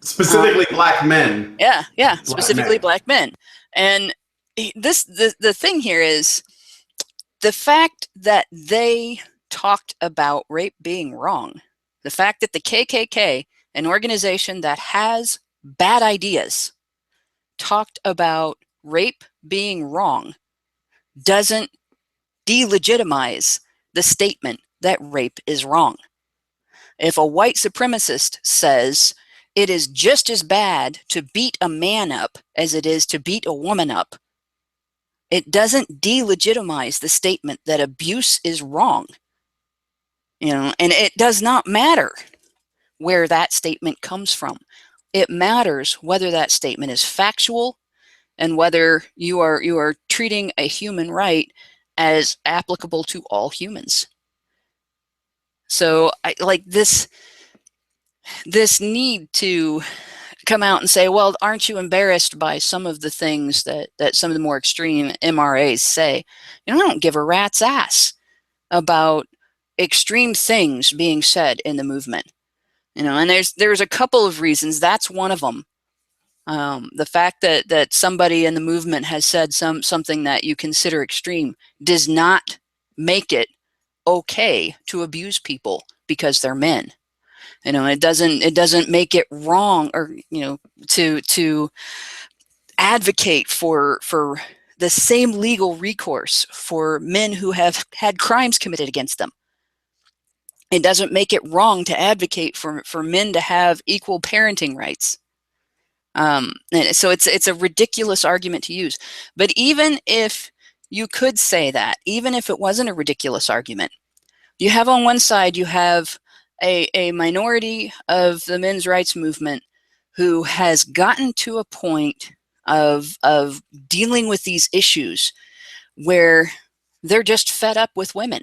Specifically black men. Yeah, specifically black men. And the thing here is the fact that they talked about rape being wrong. The fact that the KKK, an organization that has bad ideas, talked about rape being wrong doesn't delegitimize the statement that rape is wrong. If a white supremacist says it is just as bad to beat a man up as it is to beat a woman up, it doesn't delegitimize the statement that abuse is wrong. And it does not matter where that statement comes from. It matters whether that statement is factual and whether you are treating a human right as applicable to all humans. So I like this need to come out and say, well, aren't you embarrassed by some of the things that some of the more extreme MRAs say? I don't give a rat's ass about extreme things being said in the movement. And there's a couple of reasons. That's one of them. The fact that somebody in the movement has said something that you consider extreme does not make it okay to abuse people because they're men. It doesn't make it wrong or to advocate for the same legal recourse for men who have had crimes committed against them. It doesn't make it wrong to advocate for men to have equal parenting rights. And so it's a ridiculous argument to use. But even if you could say that, even if it wasn't a ridiculous argument, you have on one side, you have a minority of the men's rights movement who has gotten to a point of dealing with these issues where they're just fed up with women.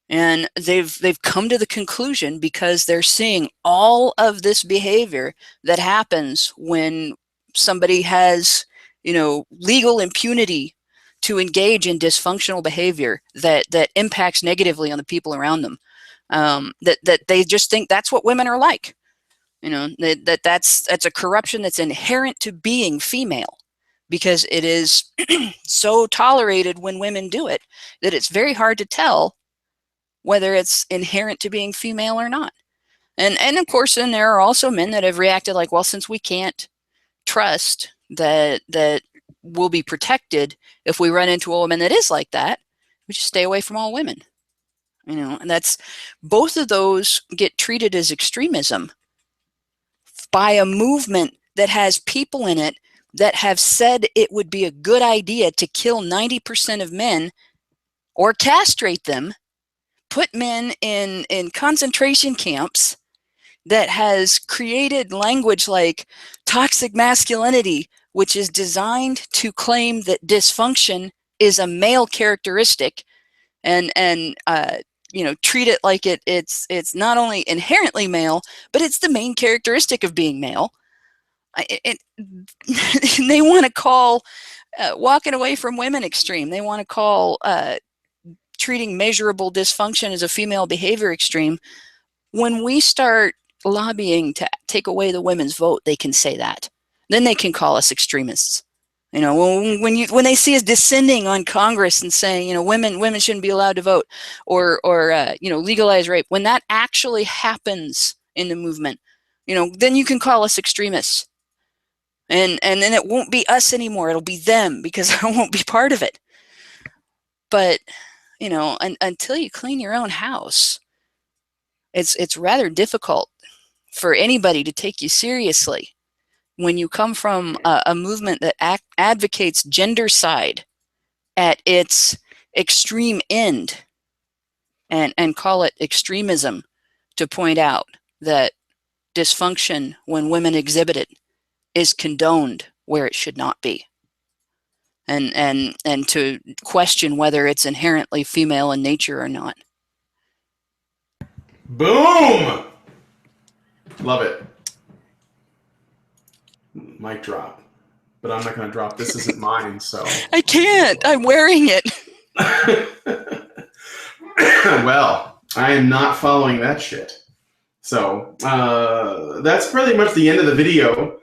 And they've come to the conclusion, because they're seeing all of this behavior that happens when somebody has, legal impunity to engage in dysfunctional behavior that impacts negatively on the people around them. That they just think that's what women are like. That's a corruption that's inherent to being female, because it is so tolerated when women do it that it's very hard to tell whether it's inherent to being female or not. And of course, then there are also men that have reacted like, well, since we can't trust that we'll be protected if we run into a woman that is like that, we just stay away from all women. And that's, both of those get treated as extremism by a movement that has people in it that have said it would be a good idea to kill 90% of men or castrate them, put men in concentration camps, that has created language like toxic masculinity, which is designed to claim that dysfunction is a male characteristic, and treat it like it's not only inherently male, but it's the main characteristic of being male. They want to call walking away from women extreme. They want to call treating measurable dysfunction as a female behavior extreme. When we start lobbying to take away the women's vote, they can say that. Then they can call us extremists. When they see us descending on Congress and saying, women shouldn't be allowed to vote, or legalize rape, when that actually happens in the movement, then you can call us extremists. And then it won't be us anymore. It'll be them, because I won't be part of it. But, until you clean your own house, it's rather difficult for anybody to take you seriously when you come from a movement that advocates gendercide at its extreme end, and call it extremism, to point out that dysfunction, when women exhibit it, is condoned where it should not be, and to question whether it's inherently female in nature or not. Boom! Love it. Mic drop. But I'm not going to drop. This isn't mine, so. I can't. I'm wearing it. Well, I am not following that shit. So, that's pretty much the end of the video.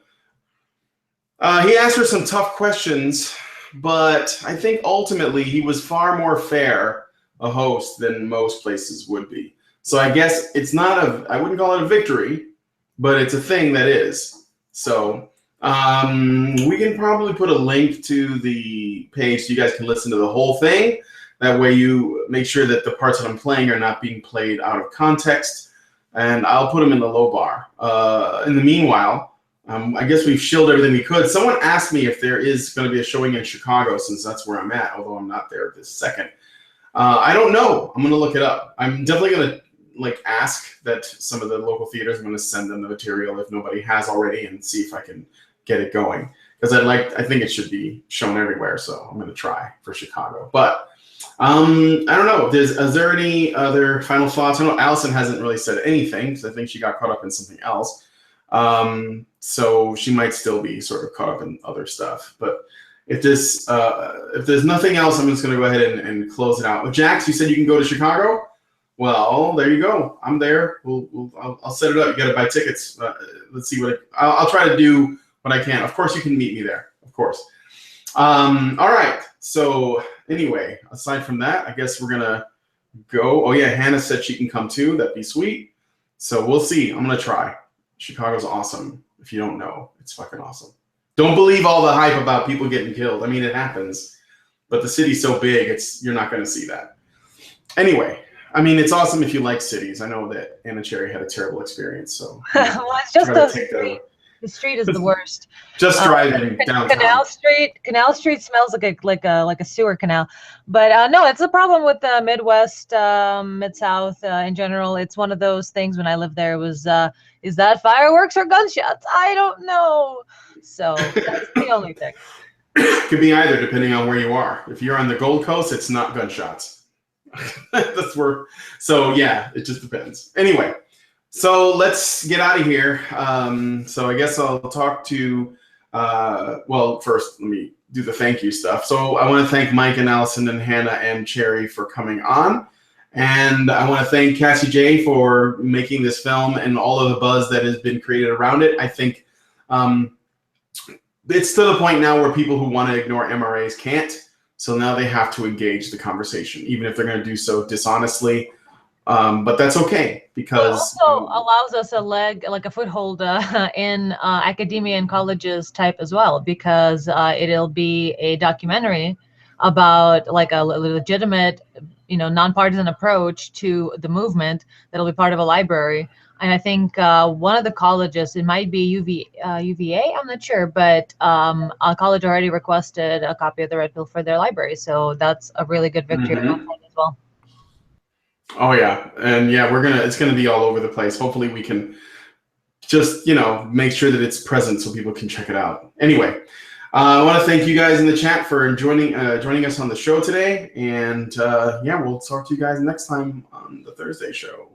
He asked her some tough questions, but I think ultimately he was far more fair a host than most places would be. So I guess it's not I wouldn't call it a victory, but it's a thing that is. So we can probably put a link to the page so you guys can listen to the whole thing. That way you make sure that the parts that I'm playing are not being played out of context. And I'll put them in the low bar. In the meanwhile, I guess we've shilled everything we could. Someone asked me if there is going to be a showing in Chicago, since that's where I'm at, although I'm not there this second. I don't know. I'm going to look it up. I'm definitely going to ask that some of the local theaters, I'm going to send them the material if nobody has already, and see if I can get it going, because I think it should be shown everywhere. So I'm going to try for Chicago. But I don't know. Is there any other final thoughts? I know Allison hasn't really said anything, because I think she got caught up in something else. So she might still be sort of caught up in other stuff. But if there's nothing else, I'm just going to go ahead and close it out. Jax, you said you can go to Chicago? Well, there you go. I'm there. I'll set it up. You got to buy tickets. Let's see I'll try to do what I can. Of course, you can meet me there. Of course. All right. So anyway, aside from that, I guess we're gonna go. Oh yeah, Hannah said she can come too. That'd be sweet. So we'll see. I'm gonna try. Chicago's awesome. If you don't know, it's fucking awesome. Don't believe all the hype about people getting killed. I mean, it happens, but the city's so big, you're not gonna see that. Anyway. I mean, it's awesome if you like cities. I know that Anna Cherry had a terrible experience, so. Well, it's just the street is the worst. Just driving downtown. Canal Street smells like a sewer canal. But no, it's a problem with the Midwest, Mid-South in general. It's one of those things. When I lived there, it was is that fireworks or gunshots? I don't know. So that's the only thing. Could be either, depending on where you are. If you're on the Gold Coast, it's not gunshots. That's where. So yeah, it just depends. Anyway, so let's get out of here. So I guess I'll talk to. Well, first let me do the thank you stuff. So I want to thank Mike and Allison and Hannah and Cherry for coming on, and I want to thank Cassie Jaye for making this film and all of the buzz that has been created around it. I think it's to the point now where people who want to ignore MRAs can't. So now they have to engage the conversation, even if they're going to do so dishonestly. But that's okay, because it also allows us a foothold in academia and colleges type as well, because it'll be a documentary about a legitimate, nonpartisan approach to the movement that'll be part of a library. And I think one of the colleges, it might be UVA, I'm not sure, but a college already requested a copy of the Red Pill for their library. So that's a really good victory on that side as well. Oh yeah, and yeah, it's gonna be all over the place. Hopefully we can just, make sure that it's present so people can check it out. Anyway, I want to thank you guys in the chat for joining us on the show today. And yeah, we'll talk to you guys next time on the Thursday show.